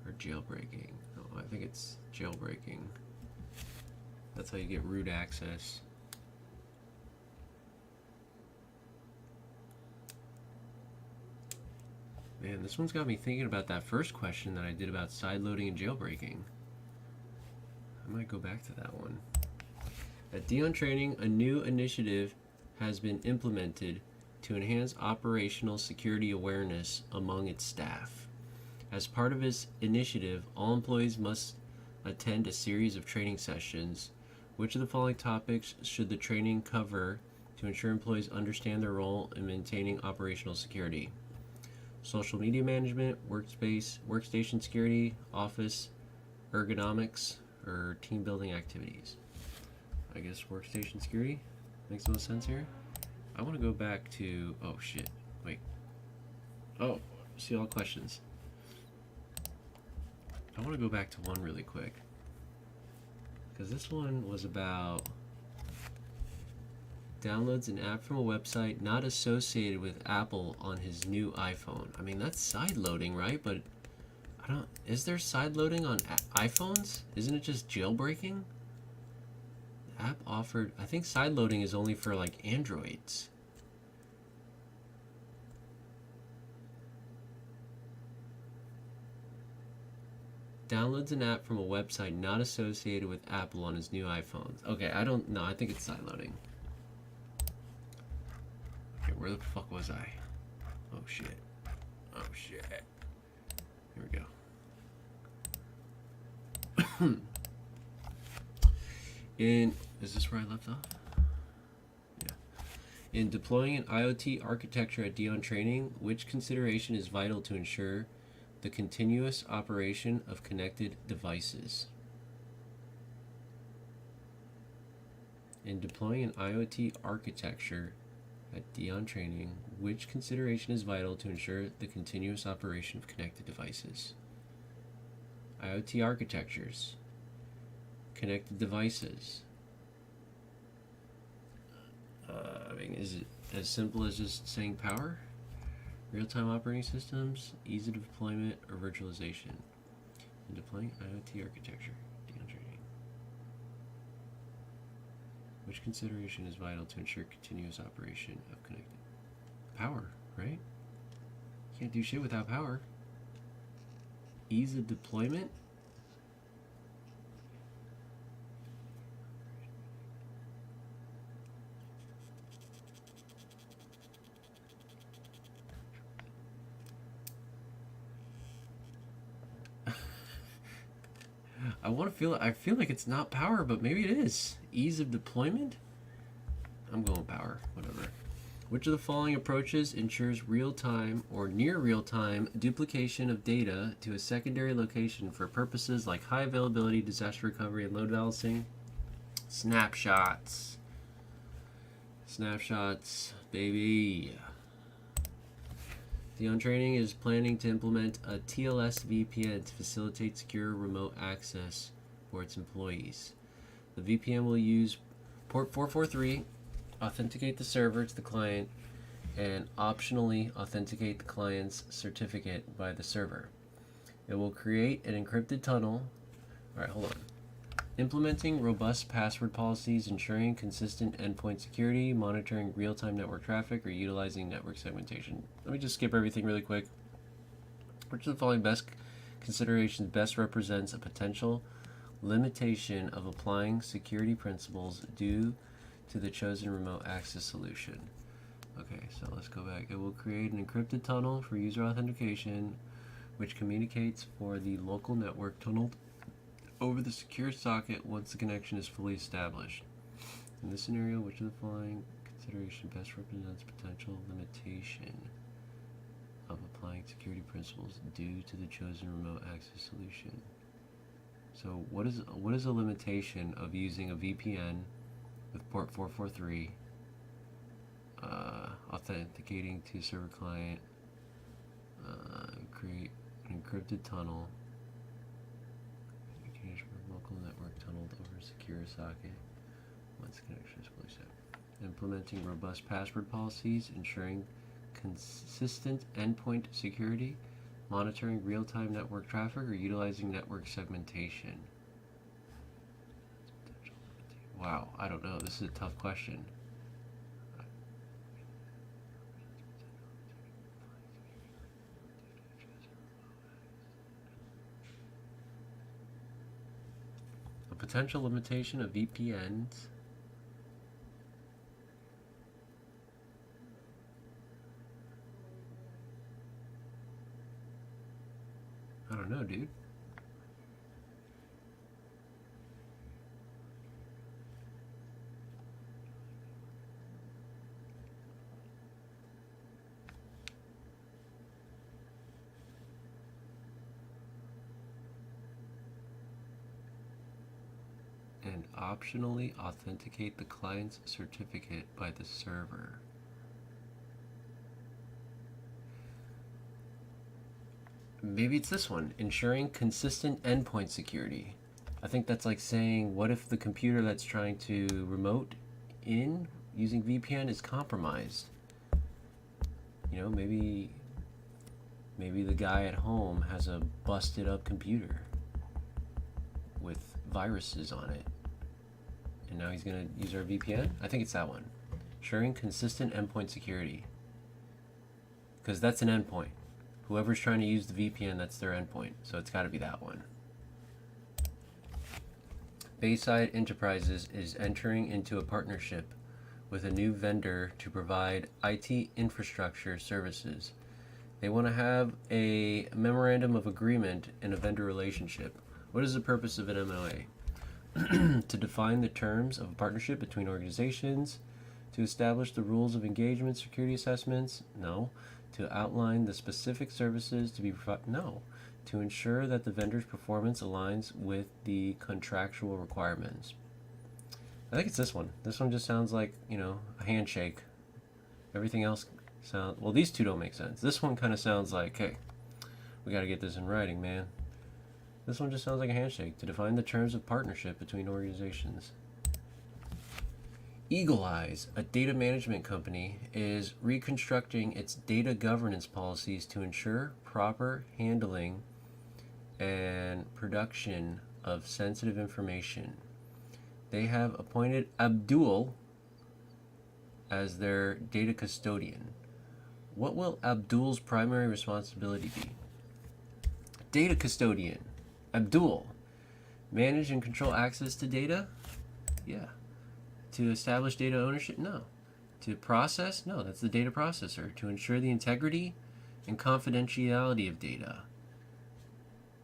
Speaker 1: or jailbreaking. Oh, I think it's jailbreaking. That's how you get root access. Man, this one's got me thinking about that first question that I did about sideloading and jailbreaking. I might go back to that one. At Dion Training, a new initiative has been implemented to enhance operational security awareness among its staff. As part of this initiative, all employees must attend a series of training sessions. Which of the following topics should the training cover to ensure employees understand their role in maintaining operational security? Social media management, workstation security, office ergonomics, or team building activities? I guess workstation security makes the most sense here. I want to go back to, oh shit, wait. Oh, see all questions. I want to go back to one really quick. Because this one was about downloads an app from a website not associated with Apple on his new iPhone. I mean, that's sideloading, right? But I don't, is there sideloading on iPhones? Isn't it just jailbreaking? App offered, I think sideloading is only for like Androids. Downloads an app from a website not associated with Apple on his new iPhones. Okay, I don't know. I think it's sideloading. Okay, where the fuck was I? Oh shit. Oh shit. Here we go. Is this where I left off? Yeah. In deploying an IoT architecture at Dion Training, which consideration is vital to ensure the continuous operation of connected devices? In deploying an IoT architecture at Dion Training, which consideration is vital to ensure the continuous operation of connected devices? IoT architectures, connected devices. I mean, is it as simple as just saying power? Real-time operating systems, ease of deployment, or virtualization? In deploying IoT architecture, Dion Training. Which consideration is vital to ensure continuous operation of connected? Power, right? Can't do shit without power. Ease of deployment? I feel like it's not power, but maybe it is. Ease of deployment? I'm going power, whatever. Which of the following approaches ensures real-time or near real-time duplication of data to a secondary location for purposes like high availability, disaster recovery, and load balancing? Snapshots. Snapshots, baby. Dion Training is planning to implement a TLS VPN to facilitate secure remote access for its employees. The VPN will use port 443, authenticate the server to the client, and optionally authenticate the client's certificate by the server. It will create an encrypted tunnel. Alright, hold on. Implementing robust password policies, ensuring consistent endpoint security, monitoring real-time network traffic, or utilizing network segmentation. Let me just skip everything really quick. Which of the following best considerations best represents a potential limitation of applying security principles due to the chosen remote access solution? Okay, so let's go back. It will create an encrypted tunnel for user authentication, which communicates for the local network tunneled over the secure socket once the connection is fully established. In this scenario, which of the following consideration best represents potential limitation of applying security principles due to the chosen remote access solution? So what is a limitation of using a VPN with port 443, authenticating to server client, create an encrypted tunnel, communication from local network tunneled over a secure socket. Once connection is fully set. Implementing robust password policies, ensuring consistent endpoint security, monitoring real-time network traffic, or utilizing network segmentation. Wow, I don't know. This is a tough question. A potential limitation of VPNs. I don't know, dude. And optionally authenticate the client's certificate by the server. Maybe it's this one, ensuring consistent endpoint security. I think that's like saying, what if the computer that's trying to remote in using VPN is compromised? You know, maybe the guy at home has a busted up computer with viruses on it, and now he's gonna use our VPN. I think it's that one, ensuring consistent endpoint security, because that's an endpoint. Whoever's trying to use the VPN, that's their endpoint, so it's got to be that one. Bayside Enterprises is entering into a partnership with a new vendor to provide IT infrastructure services. They want to have a memorandum of agreement and a vendor relationship. What is the purpose of an MOA? To define the terms of a partnership between organizations, to establish the rules of engagement, security assessments? No. To outline the specific services to be provided? No. To ensure that the vendor's performance aligns with the contractual requirements. I think it's this one. This one just sounds like, you know, a handshake. Everything else sounds, well, these two don't make sense. This one kind of sounds like, hey, we got to get this in writing, man. This one just sounds like a handshake. To define the terms of partnership between organizations. Eagle Eyes, a data management company, is reconstructing its data governance policies to ensure proper handling and production of sensitive information. They have appointed Abdul as their data custodian. What will Abdul's primary responsibility be? Data custodian. Abdul. Manage and control access to data? Yeah. To establish data ownership? No. To process? No, that's the data processor. To ensure the integrity and confidentiality of data.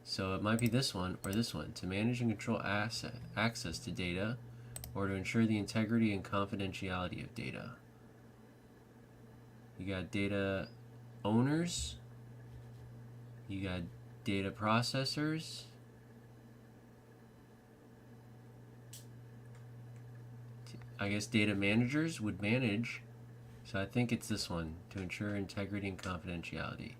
Speaker 1: So it might be this one or this one. To manage and control access to data, or to ensure the integrity and confidentiality of data. You got data owners. You got data processors. I guess data managers would manage, so I think it's this one, to ensure integrity and confidentiality.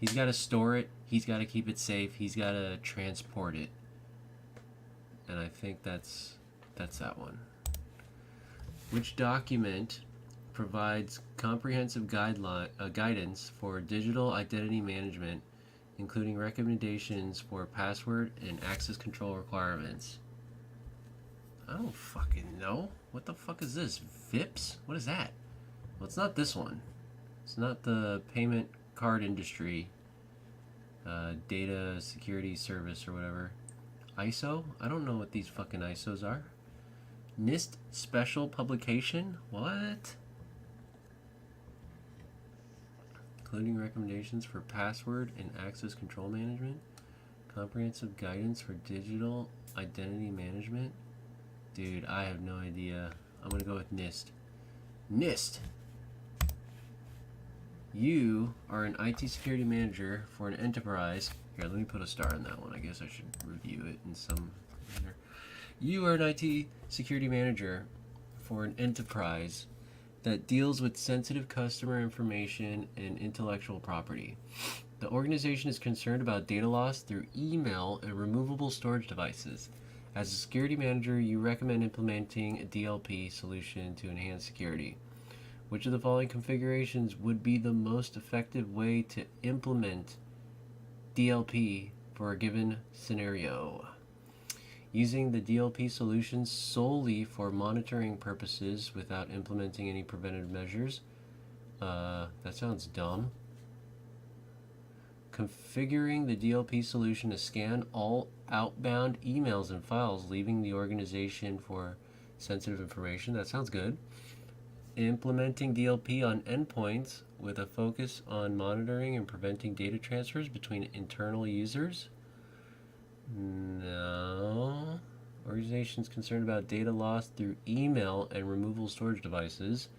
Speaker 1: He's got to store it, he's got to keep it safe, he's got to transport it, and I think that's that one. Which document provides comprehensive guidance for digital identity management, including recommendations for password and access control requirements? I don't fucking know. What the fuck is this? VIPs? What is that? Well, it's not this one. It's not the payment card industry data security service or whatever. ISO? I don't know what these fucking ISOs are. NIST special publication? What? Including recommendations for password and access control management. Comprehensive guidance for digital identity management. Dude, I have no idea. I'm gonna go with NIST. NIST! You are an IT security manager for an enterprise. Here, let me put a star on that one. I guess I should review it in some manner. You are an IT security manager for an enterprise that deals with sensitive customer information and intellectual property. The organization is concerned about data loss through email and removable storage devices. As a security manager, you recommend implementing a DLP solution to enhance security. Which of the following configurations would be the most effective way to implement DLP for a given scenario? Using the DLP solution solely for monitoring purposes without implementing any preventive measures. That sounds dumb. Configuring the DLP solution to scan all outbound emails and files leaving the organization for sensitive information. That sounds good. Implementing DLP on endpoints with a focus on monitoring and preventing data transfers between internal users. No. Organizations concerned about data loss through email and removable storage devices.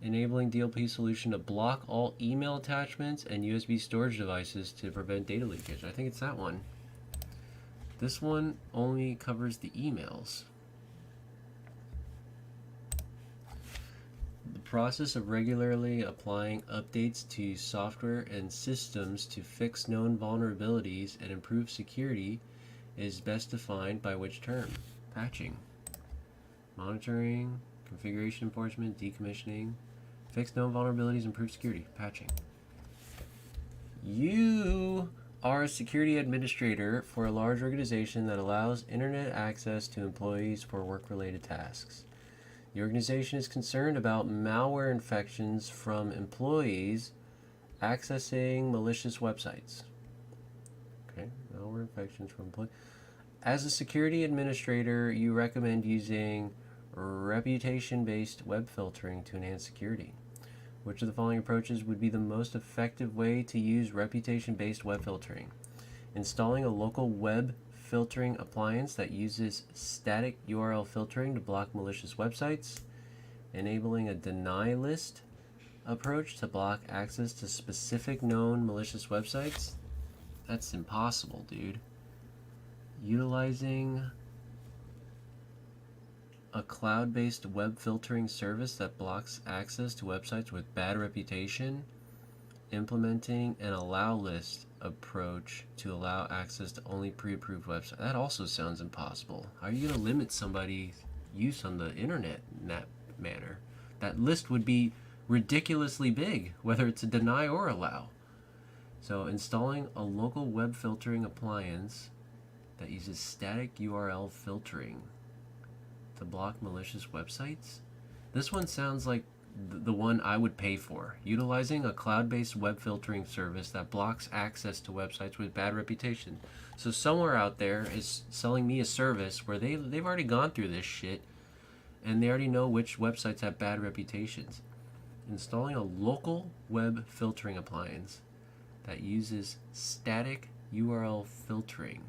Speaker 1: Enabling DLP solution to block all email attachments and USB storage devices to prevent data leakage. I think it's that one. This one only covers the emails. The process of regularly applying updates to software and systems to fix known vulnerabilities and improve security is best defined by which term? Patching. Monitoring, configuration enforcement, decommissioning, fix known vulnerabilities, improve security, patching. You are a security administrator for a large organization that allows internet access to employees for work-related tasks. The organization is concerned about malware infections from employees accessing malicious websites. Okay, malware infections from employees. As a security administrator, you recommend using reputation-based web filtering to enhance security. Which of the following approaches would be the most effective way to use reputation-based web filtering? Installing a local web filtering appliance that uses static URL filtering to block malicious websites, enabling a deny list approach to block access to specific known malicious websites. That's impossible, dude. Utilizing a cloud-based web filtering service that blocks access to websites with bad reputation, implementing an allow list approach to allow access to only pre-approved websites. That also sounds impossible. How are you going to limit somebody's use on the internet in that manner? That list would be ridiculously big, whether it's a deny or allow. So installing a local web filtering appliance that uses static URL filtering to block malicious websites. This one sounds like the one I would pay for. Utilizing a cloud-based web filtering service that blocks access to websites with bad reputation. So somewhere out there is selling me a service where they've already gone through this shit and they already know which websites have bad reputations. Installing a local web filtering appliance that uses static URL filtering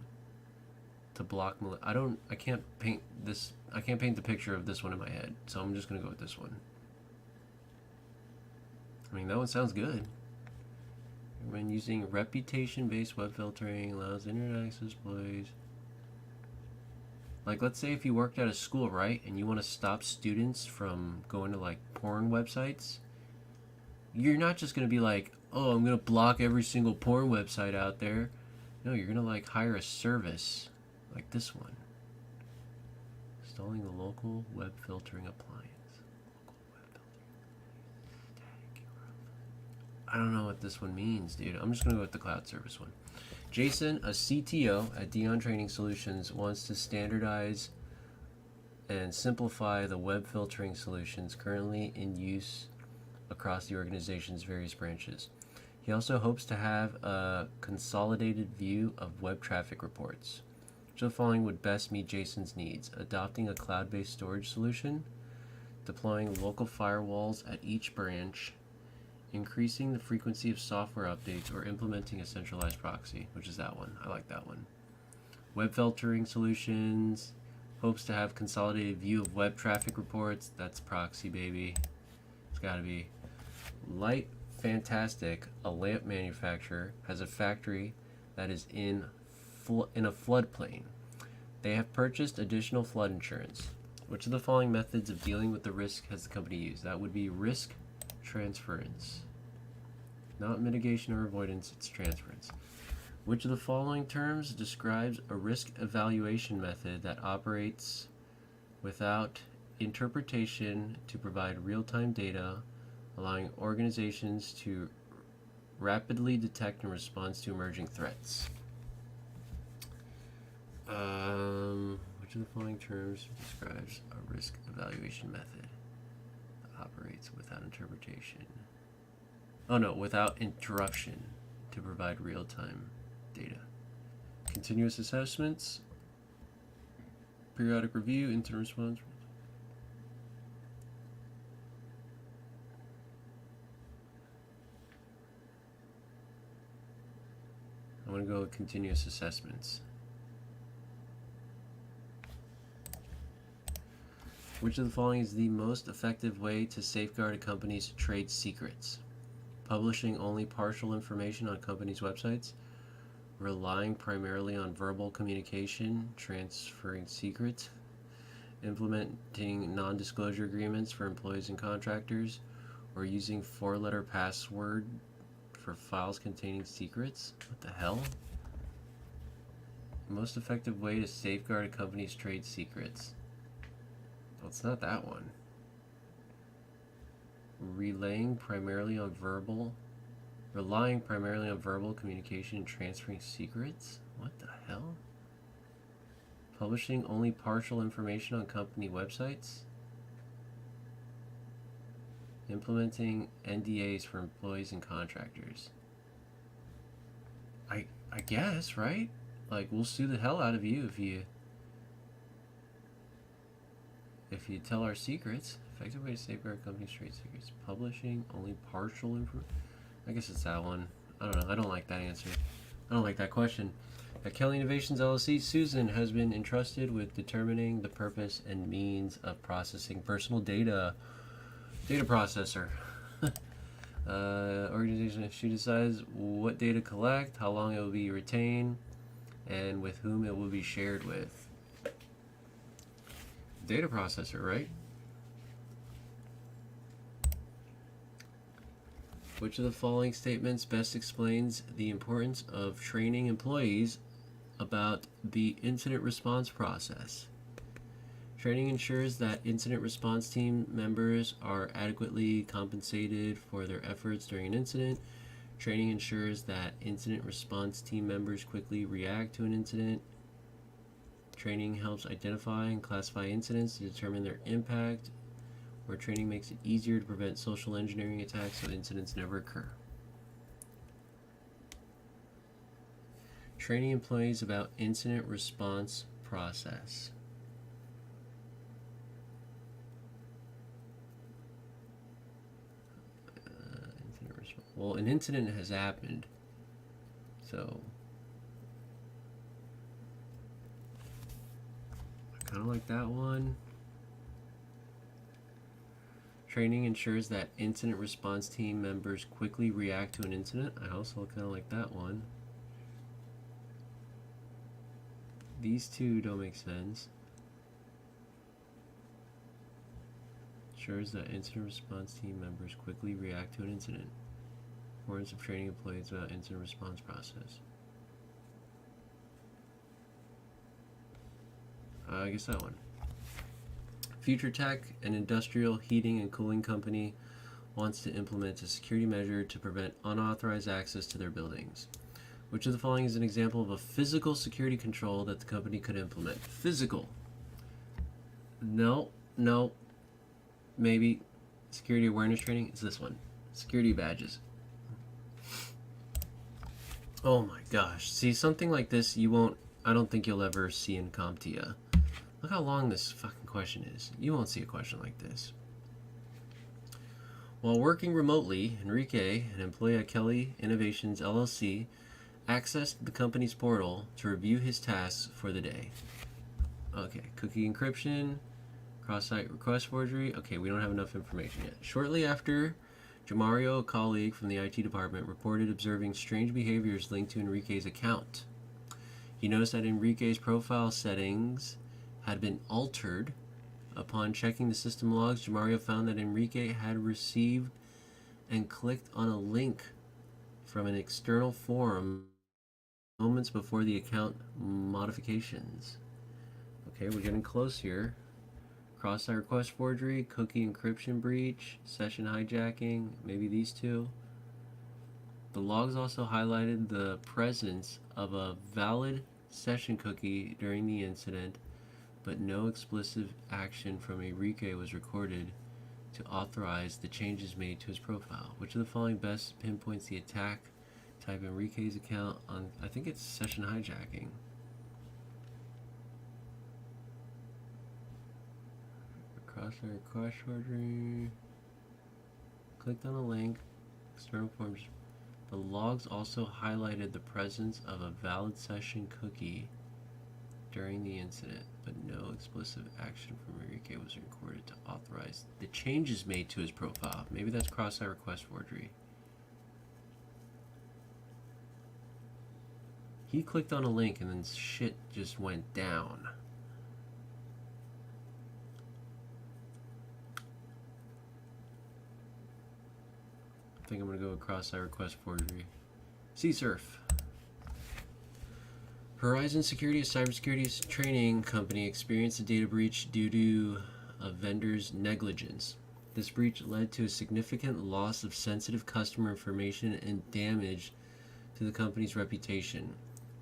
Speaker 1: to block I can't paint the picture of this one in my head, so I'm just gonna go with this one. I mean, that one sounds good. When using reputation-based web filtering allows internet access employees. Like, let's say if you worked at a school, right, and you want to stop students from going to like porn websites, you're not just gonna be like, oh, I'm gonna block every single porn website out there. No, you're gonna like hire a service like this one. Installing the local web filtering appliance. I don't know what this one means, dude. I'm just gonna go with the cloud service one. Jason, a CTO at Dion Training Solutions, wants to standardize and simplify the web filtering solutions currently in use across the organization's various branches. He also hopes to have a consolidated view of web traffic reports. Which of the following would best meet Jason's needs? Adopting a cloud-based storage solution, deploying local firewalls at each branch, increasing the frequency of software updates, or implementing a centralized proxy, which is that one. I like that one. Web filtering solutions, hopes to have consolidated view of web traffic reports. That's proxy, baby. It's gotta be. Light Fantastic, a lamp manufacturer, has a factory that is in a floodplain. They have purchased additional flood insurance. Which of the following methods of dealing with the risk has the company used? That would be risk transference. Not mitigation or avoidance, it's transference. Which of the following terms describes a risk evaluation method that operates without interpretation to provide real-time data, allowing organizations to rapidly detect and respond to emerging threats? Which of the following terms describes a risk evaluation method that operates without interpretation? Oh no, without interruption to provide real-time data. Continuous assessments, periodic review, instant response. I'm going to go with continuous assessments. Which of the following is the most effective way to safeguard a company's trade secrets? Publishing only partial information on companies' websites, relying primarily on verbal communication, transferring secrets, implementing non-disclosure agreements for employees and contractors, or using 4-letter password for files containing secrets? What the hell? Most effective way to safeguard a company's trade secrets. Well, it's not that one. Relying primarily on verbal communication and transferring secrets? What the hell? Publishing only partial information on company websites? Implementing NDAs for employees and contractors. I guess, right? Like, we'll sue the hell out of you if you tell our secrets. Effective way to safeguard company's trade secrets. Publishing only partial information. I guess it's that one. I don't know. I don't like that answer. I don't like that question. At Kelly Innovations LLC, Susan has been entrusted with determining the purpose and means of processing personal data. Data processor. Organization. She decides what data to collect, how long it will be retained, and with whom it will be shared with. Data processor, right? Which of the following statements best explains the importance of training employees about the incident response process? Training ensures that incident response team members are adequately compensated for their efforts during an incident. Training ensures that incident response team members quickly react to an incident. Training helps identify and classify incidents to determine their impact, where training makes it easier to prevent social engineering attacks so incidents never occur. Training employees about incident response process. Well, an incident has happened, so I kind of like that one. Training ensures that incident response team members quickly react to an incident. I also kind of like that one. These two don't make sense. Ensures that incident response team members quickly react to an incident. Importance of training employees about incident response process. I guess that one. Future Tech, an industrial heating and cooling company, wants to implement a security measure to prevent unauthorized access to their buildings. Which of the following is an example of a physical security control that the company could implement? Physical. No. Maybe. Security awareness training. It's this one. Security badges. Oh my gosh. See, something like this I don't think you'll ever see in Comptia. Look how long this fucking question is. You won't see a question like this. While working remotely, Enrique, an employee at Kelly Innovations LLC, accessed the company's portal to review his tasks for the day. Okay, cookie encryption, cross-site request forgery. Okay, we don't have enough information yet. Shortly after Jamario, a colleague from the IT department, reported observing strange behaviors linked to Enrique's account. He noticed that Enrique's profile settings had been altered. Upon checking the system logs, Jamario found that Enrique had received and clicked on a link from an external forum moments before the account modifications. Okay, we're getting close here. Cross-site request forgery, cookie encryption breach, session hijacking, maybe these two. The logs also highlighted the presence of a valid session cookie during the incident, but no explicit action from Enrique was recorded to authorize the changes made to his profile. Which of the following best pinpoints the attack type Enrique's account on? I think it's session hijacking. Cross-site request forgery. Clicked on a link. External forms. The logs also highlighted the presence of a valid session cookie during the incident, but no explicit action from Enrique was recorded to authorize the changes made to his profile. Maybe that's cross-site request forgery. He clicked on a link and then shit just went down. I think I'm going to go with cross-site request forgery. C-Surf. Horizon Security, a cybersecurity training company, experienced a data breach due to a vendor's negligence. This breach led to a significant loss of sensitive customer information and damage to the company's reputation.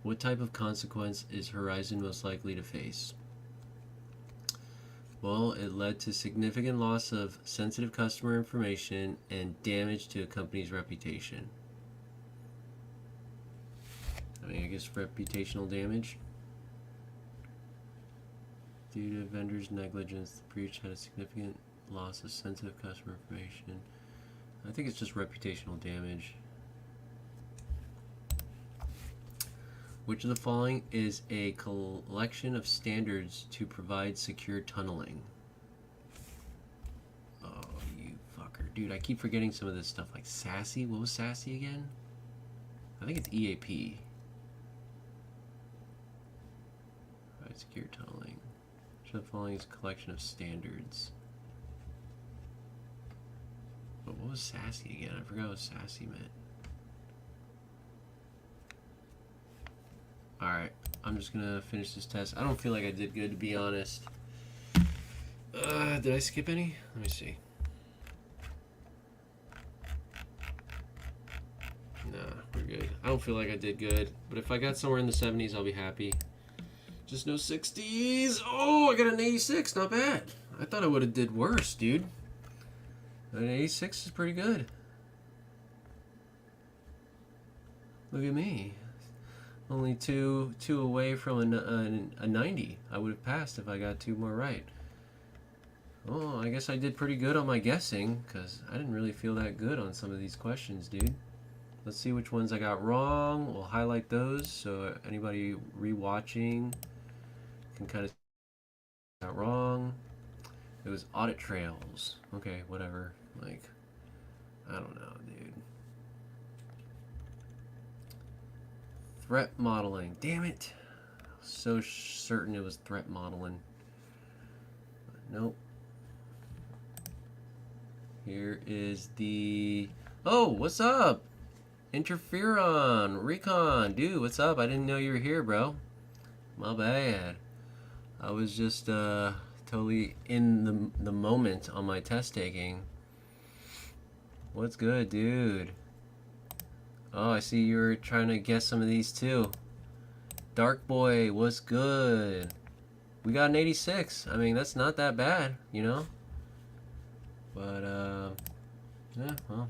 Speaker 1: What type of consequence is Horizon most likely to face? Well, it led to significant loss of sensitive customer information and damage to a company's reputation. I mean, I guess reputational damage. Due to vendor's negligence, the breach had a significant loss of sensitive customer information. I think it's just reputational damage. Which of the following is a collection of standards to provide secure tunneling? Oh, you fucker. Dude, I keep forgetting some of this stuff, like SASE. What was SASE again? I think it's EAP. Provide secure tunneling. Which of the following is a collection of standards? But what was SASE again? I forgot what SASE meant. Alright, I'm just gonna finish this test. I don't feel like I did good, to be honest. Did I skip any? Let me see. Nah, we're good. I don't feel like I did good, but if I got somewhere in the 70s, I'll be happy. Just no 60s. Oh, I got an 86. Not bad. I thought I would have did worse, dude. An 86 is pretty good. Look at me. Only two away from a 90. I would have passed if I got two more right. Oh, I guess I did pretty good on my guessing, because I didn't really feel that good on some of these questions, dude. Let's see which ones I got wrong. We'll highlight those so anybody rewatching can kind of see what I got wrong. It was audit trails. Okay, whatever. Like, I don't know, dude. Threat modeling. Damn it. I was so certain it was threat modeling. But nope. Here is the... Oh, what's up? Interferon. Recon. Dude, what's up? I didn't know you were here, bro. My bad. I was just totally in the moment on my test taking. What's good, dude? Oh, I see you were trying to guess some of these too. Dark Boy, what's good? We got an 86. I mean, that's not that bad, you know? But, yeah, well.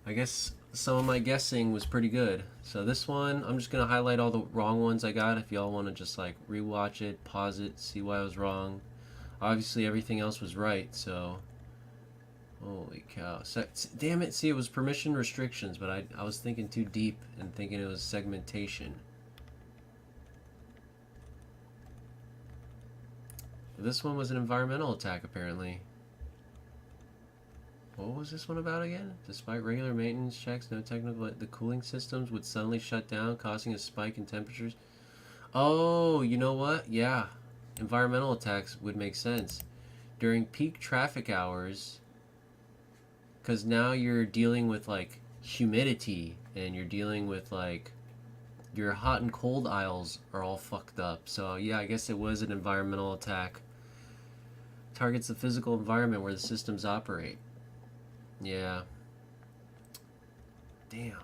Speaker 1: I guess some of my guessing was pretty good. So this one, I'm just going to highlight all the wrong ones I got. If y'all want to just, like, rewatch it, pause it, see why I was wrong. Obviously, everything else was right, so... Holy cow. Damn it, see, it was permission restrictions, but I was thinking too deep and thinking it was segmentation. This one was an environmental attack, apparently. What was this one about again? Despite regular maintenance checks, no technical, the cooling systems would suddenly shut down, causing a spike in temperatures. Oh, you know what? Yeah, environmental attacks would make sense during peak traffic hours, because now you're dealing with like humidity, and you're dealing with like your hot and cold aisles are all fucked up. So yeah, I guess it was an environmental attack. Targets the physical environment where the systems operate. Yeah. Damn.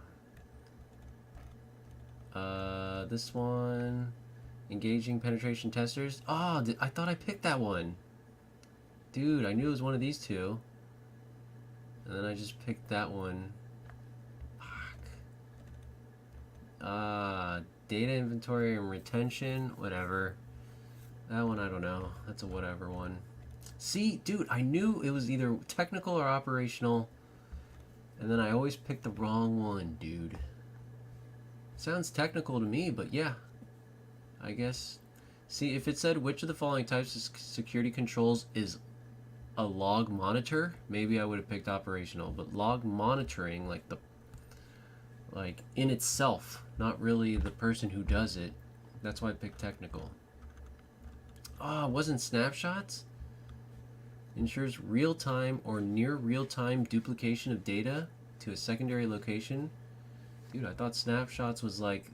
Speaker 1: This one, engaging penetration testers. Oh, I thought I picked that one. Dude, I knew it was one of these two. And then I just picked that one. Fuck. Data inventory and retention, whatever. That one I don't know. That's a whatever one. See, dude, I knew it was either technical or operational, and then I always picked the wrong one, dude. Sounds technical to me, but yeah, I guess. See, if it said which of the following types of security controls is a log monitor, maybe I would have picked operational, but log monitoring, like in itself, not really the person who does it, that's why I picked technical. Oh, it wasn't snapshots? Ensures real-time or near real-time duplication of data to a secondary location. Dude, I thought snapshots was like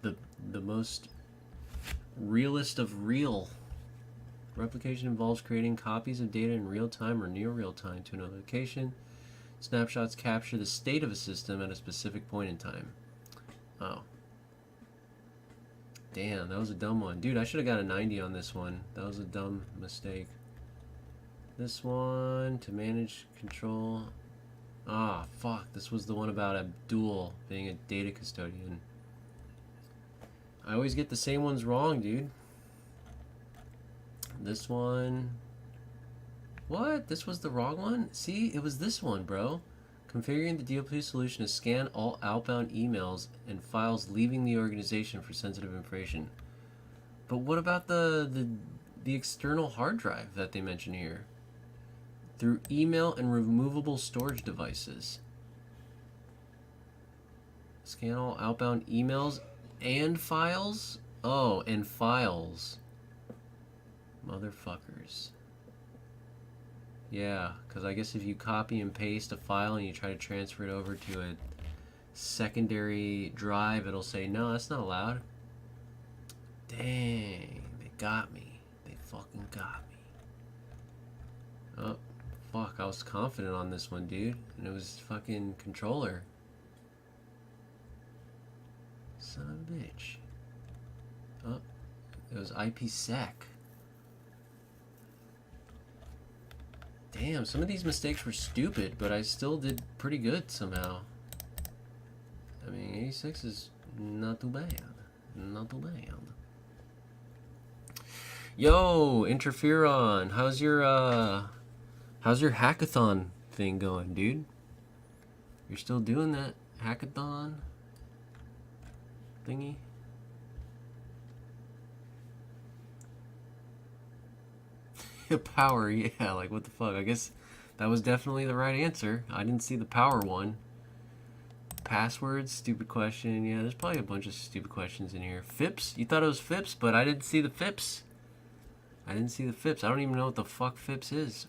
Speaker 1: the most realist of real. Replication involves creating copies of data in real time or near real time to another location. Snapshots capture the state of a system at a specific point in time. Oh. Damn, that was a dumb one. Dude, I should have got a 90 on this one. That was a dumb mistake. This one, to manage control. Ah, fuck. This was the one about Abdul being a data custodian. I always get the same ones wrong, dude. This one. What? This was the wrong one? See, it was this one, bro. Configuring the DLP solution to scan all outbound emails and files leaving the organization for sensitive information. But what about the external hard drive that they mention here? Through email and removable storage devices. Scan all outbound emails and files? Oh, and files. Motherfuckers. Yeah, because I guess if you copy and paste a file and you try to transfer it over to a secondary drive, it'll say, no, that's not allowed. Dang, they got me. They fucking got me. Oh, fuck, I was confident on this one, dude. And it was fucking controller. Son of a bitch. Oh, it was IPsec. Damn, some of these mistakes were stupid, but I still did pretty good somehow. I mean, 86 is not too bad. Not too bad. Yo, Interferon, how's your hackathon thing going, dude? You're still doing that hackathon thingy? Power, yeah, like what the fuck? I guess that was definitely the right answer. I didn't see the power one. Passwords, stupid question. Yeah, there's probably a bunch of stupid questions in here. FIPS? You thought it was FIPS, but I didn't see the FIPS. I didn't see the FIPS. I don't even know what the fuck FIPS is.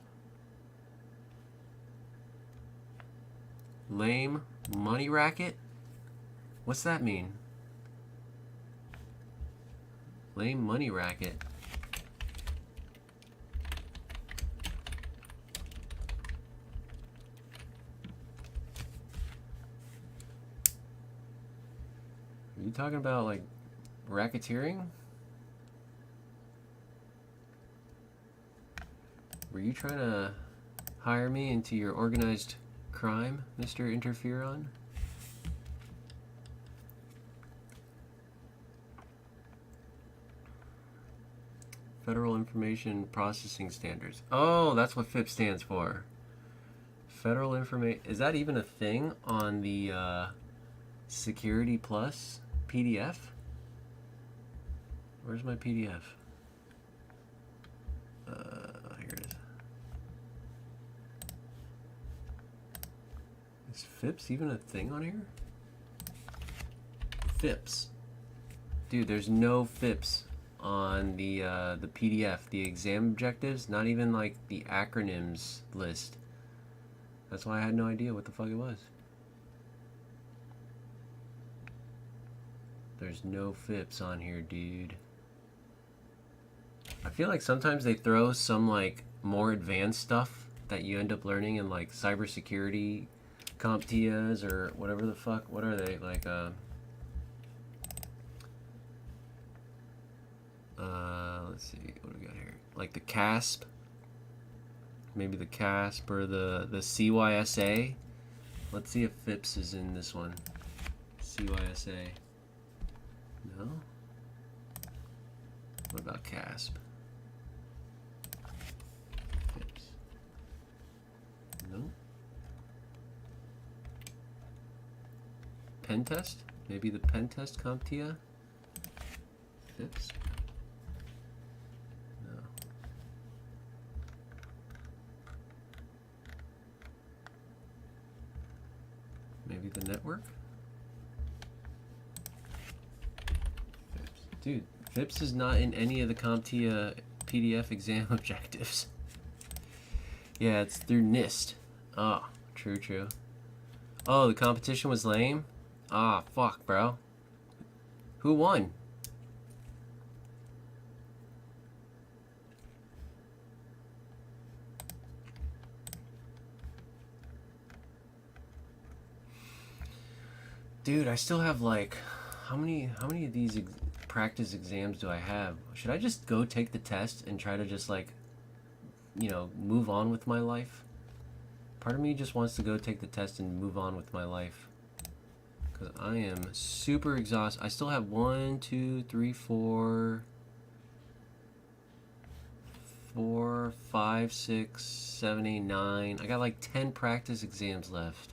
Speaker 1: Lame money racket? What's that mean? Lame money racket. Are you talking about like racketeering? Were you trying to hire me into your organized crime, Mr. Interferon? Federal Information Processing Standards. Oh, that's what FIP stands for. Federal Information. Is that even a thing on the Security Plus PDF? Where's my PDF? Here it is. FIPS even a thing on here? FIPS. Dude, there's no FIPS on the PDF, the exam objectives, not even like the acronyms list. That's why I had no idea what the fuck it was. There's no FIPS on here, dude. I feel like sometimes they throw some like more advanced stuff that you end up learning in like cybersecurity Comptias or whatever the fuck. What are they? Like let's see, what do we got here? Like the CASP. Maybe the CASP or the CYSA. Let's see if FIPS is in this one. CYSA. No? What about CASP? FIPS. No? Pen test? Maybe the pen test Comptia? FIPS? No. Maybe the network? FIPS. Dude, FIPS is not in any of the Comptia PDF exam objectives. Yeah, it's through NIST. Oh, true. Oh, the competition was lame? Ah, fuck, bro. Who won? Dude, I still have like, how many of these practice exams do I have? Should I just go take the test and try to just like, you know, move on with my life? Part of me just wants to go take the test and move on with my life. Because I am super exhausted. I still have 1, 2, 3, 4, 5, 6, 7, 8, 9. I got like 10 practice exams left.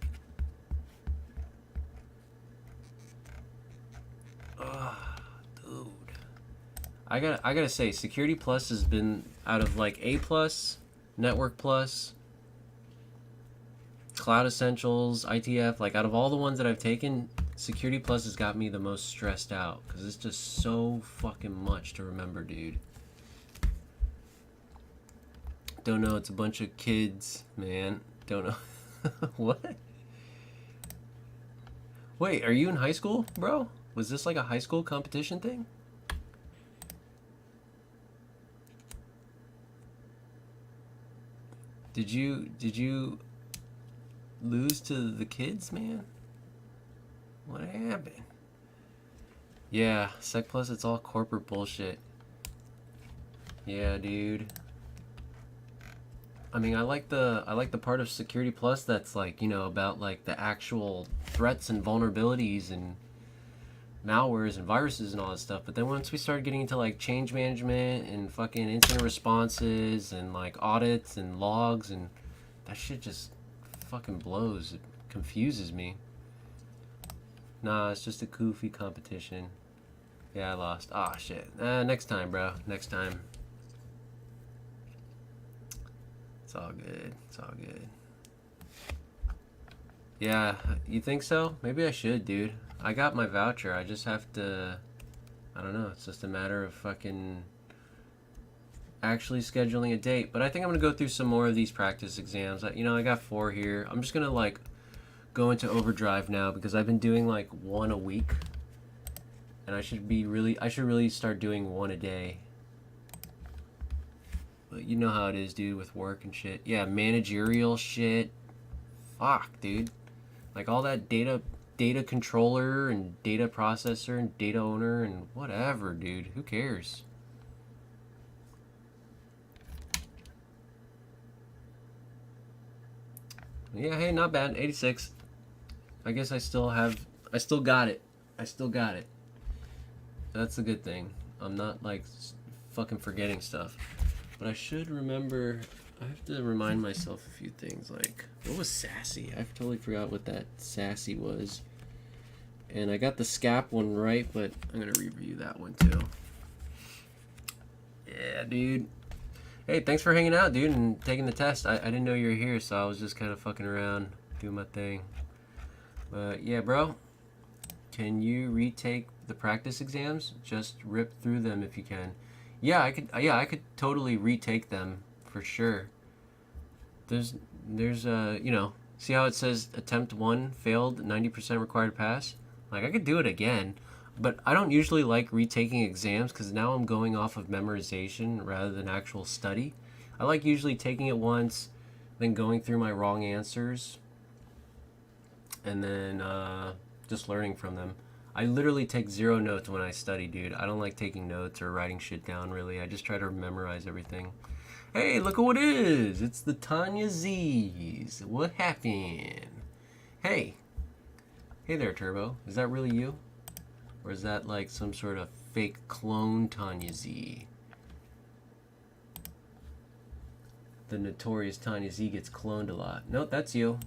Speaker 1: Ugh, dude. I gotta say, Security Plus has been out of like A Plus, Network Plus, Cloud Essentials, ITF, like out of all the ones that I've taken, Security Plus has got me the most stressed out because it's just so fucking much to remember, dude. Don't know, it's a bunch of kids, man. Don't know. What? Wait, are you in high school, bro? Was this like a high school competition thing? Did you lose to the kids, man? What happened? Yeah, Sec Plus, it's all corporate bullshit. Yeah, dude. I mean, I like the part of Security Plus that's like, you know, about like the actual threats and vulnerabilities and malwares and viruses and all that stuff. But then once we started getting into like change management and fucking incident responses and like audits and logs, and that shit just fucking blows. It confuses me. Nah, it's just a goofy competition. Yeah, I lost. Ah, shit. Next time, bro. Next time. It's all good. It's all good. Yeah, you think so? Maybe I should, dude. I got my voucher. I just have to... I don't know. It's just a matter of fucking actually scheduling a date. But I think I'm going to go through some more of these practice exams. You know, I got 4 here. I'm just going to, like, go into overdrive now because I've been doing, like, 1 a week. And I should really start doing 1 a day. But you know how it is, dude, with work and shit. Yeah, managerial shit. Fuck, dude. Like, all that data controller and data processor and data owner and whatever, dude. Who cares? Yeah, hey, not bad. 86. I guess I still got it. That's a good thing. I'm not, like, fucking forgetting stuff. But I should remember... I have to remind myself a few things, like, what was SASE? I totally forgot what that SASE was. And I got the SCAP one right, but I'm going to review that one too. Yeah, dude. Hey, thanks for hanging out, dude, and taking the test. I didn't know you were here, so I was just kind of fucking around, doing my thing. But yeah, bro, can you retake the practice exams? Just rip through them if you can. Yeah, I could. Yeah, I could totally retake them for sure. There's, you know, see how it says attempt 1 failed, 90% required to pass? Like, I could do it again, but I don't usually like retaking exams because now I'm going off of memorization rather than actual study. I like usually taking it once, then going through my wrong answers, and then just learning from them. I literally take 0 notes when I study, dude. I don't like taking notes or writing shit down, really. I just try to memorize everything. Hey, look at what it is. It's the Tanya Z's. What happened? Hey. Hey there, Turbo. Is that really you? Or is that like some sort of fake clone Tanya Z? The notorious Tanya Z gets cloned a lot. Nope, that's you.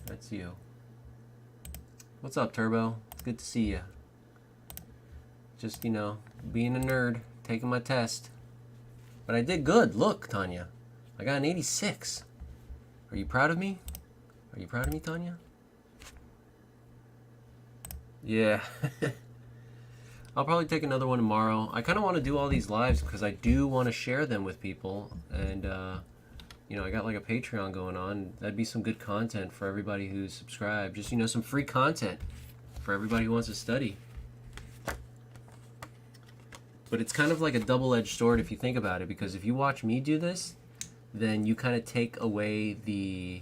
Speaker 1: That's you. What's up, Turbo? It's good to see you. Just, you know, being a nerd, taking my test. But I did good. Look, Tanya. I got an 86. Are you proud of me? Are you proud of me, Tanya? Yeah. I'll probably take another one tomorrow. I kind of want to do all these lives because I do want to share them with people. And, you know, I got like a Patreon going on. That'd be some good content for everybody who's subscribed. Just, you know, some free content for everybody who wants to study. But it's kind of like a double-edged sword if you think about it, because if you watch me do this, then you kind of take away the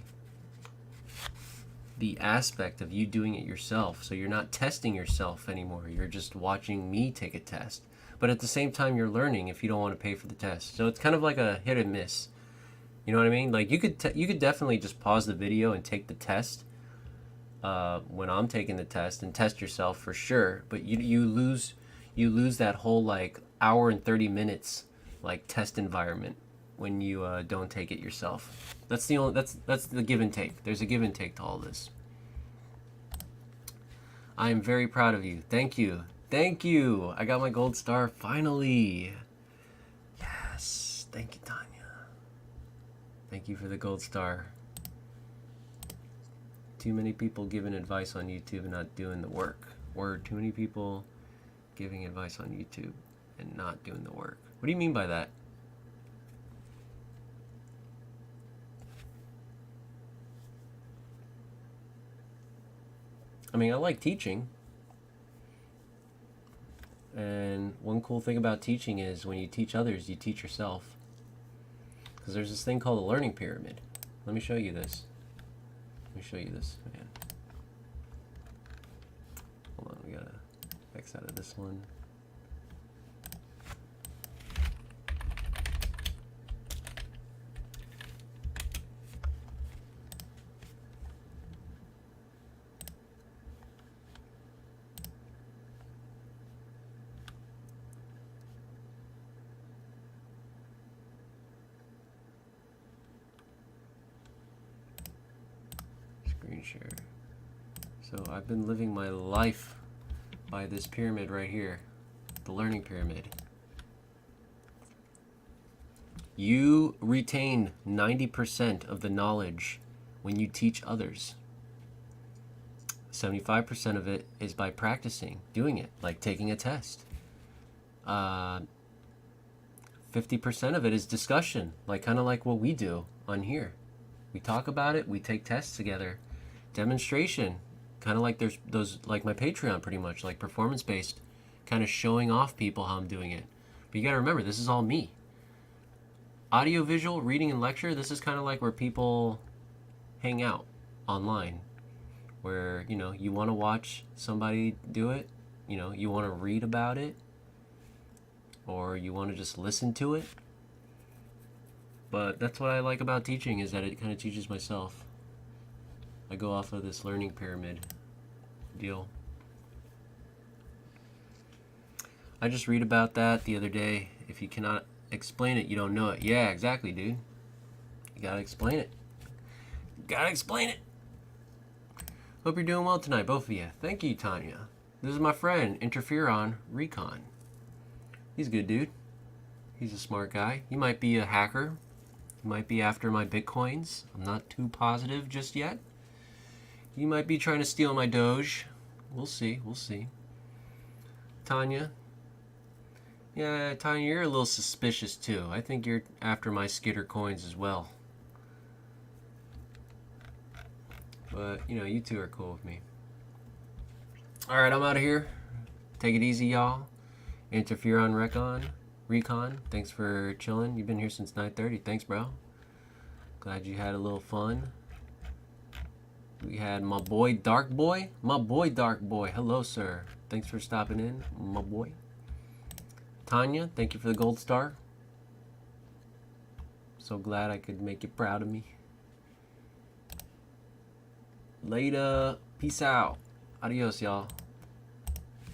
Speaker 1: aspect of you doing it yourself. So you're not testing yourself anymore. You're just watching me take a test. But at the same time, you're learning if you don't want to pay for the test. So it's kind of like a hit and miss. You know what I mean? Like you could definitely just pause the video and take the test when I'm taking the test and test yourself for sure. But you lose that whole like hour and 30 minutes like test environment when you don't take it yourself. That's the give and take. There's a give and take to all this. I am very proud of you. Thank you. Thank you. I got my gold star finally. Yes. Thank you, Tanya. Thank you for the gold star. Too many people giving advice on YouTube and not doing the work. Word. Too many people giving advice on YouTube and not doing the work. What do you mean by that? I mean, I like teaching. And one cool thing about teaching is when you teach others, you teach yourself. Because there's this thing called a learning pyramid. Let me show you this. Let me show you this, man. Hold on, we gotta X out of this one. Screen share. So I've been living my life by this pyramid right here, the learning pyramid. You retain 90% of the knowledge when you teach others. 75% of it is by practicing, doing it, like taking a test. 50% of it is discussion, like kind of like what we do on here. We talk about it, we take tests together. Demonstration, kind of like there's those, like my Patreon pretty much, like performance-based, kind of showing off people how I'm doing it. But you gotta remember, this is all me. Audio, visual, reading, and lecture, this is kind of like where people hang out online. Where, you know, you want to watch somebody do it, you know, you want to read about it, or you want to just listen to it. But that's what I like about teaching, is that it kind of teaches myself. I go off of this learning pyramid deal. I just read about that the other day. If you cannot explain it, you don't know it. Yeah, exactly, dude. You gotta explain it. You gotta explain it. Hope you're doing well tonight, both of you. Thank you, Tanya. This is my friend, Interferon Recon. He's a good dude. He's a smart guy. He might be a hacker. He might be after my bitcoins. I'm not too positive just yet. You might be trying to steal my Doge. We'll see. We'll see. Tanya. Yeah, Tanya, you're a little suspicious too. I think you're after my Skitter coins as well. But, you know, you two are cool with me. Alright, I'm out of here. Take it easy, y'all. Interferon Recon, thanks for chilling. You've been here since 9:30. Thanks, bro. Glad you had a little fun. We had my boy Dark Boy. My boy Dark Boy. Hello, sir. Thanks for stopping in, my boy. Tanya, thank you for the gold star. So glad I could make you proud of me. Later. Peace out. Adios, y'all.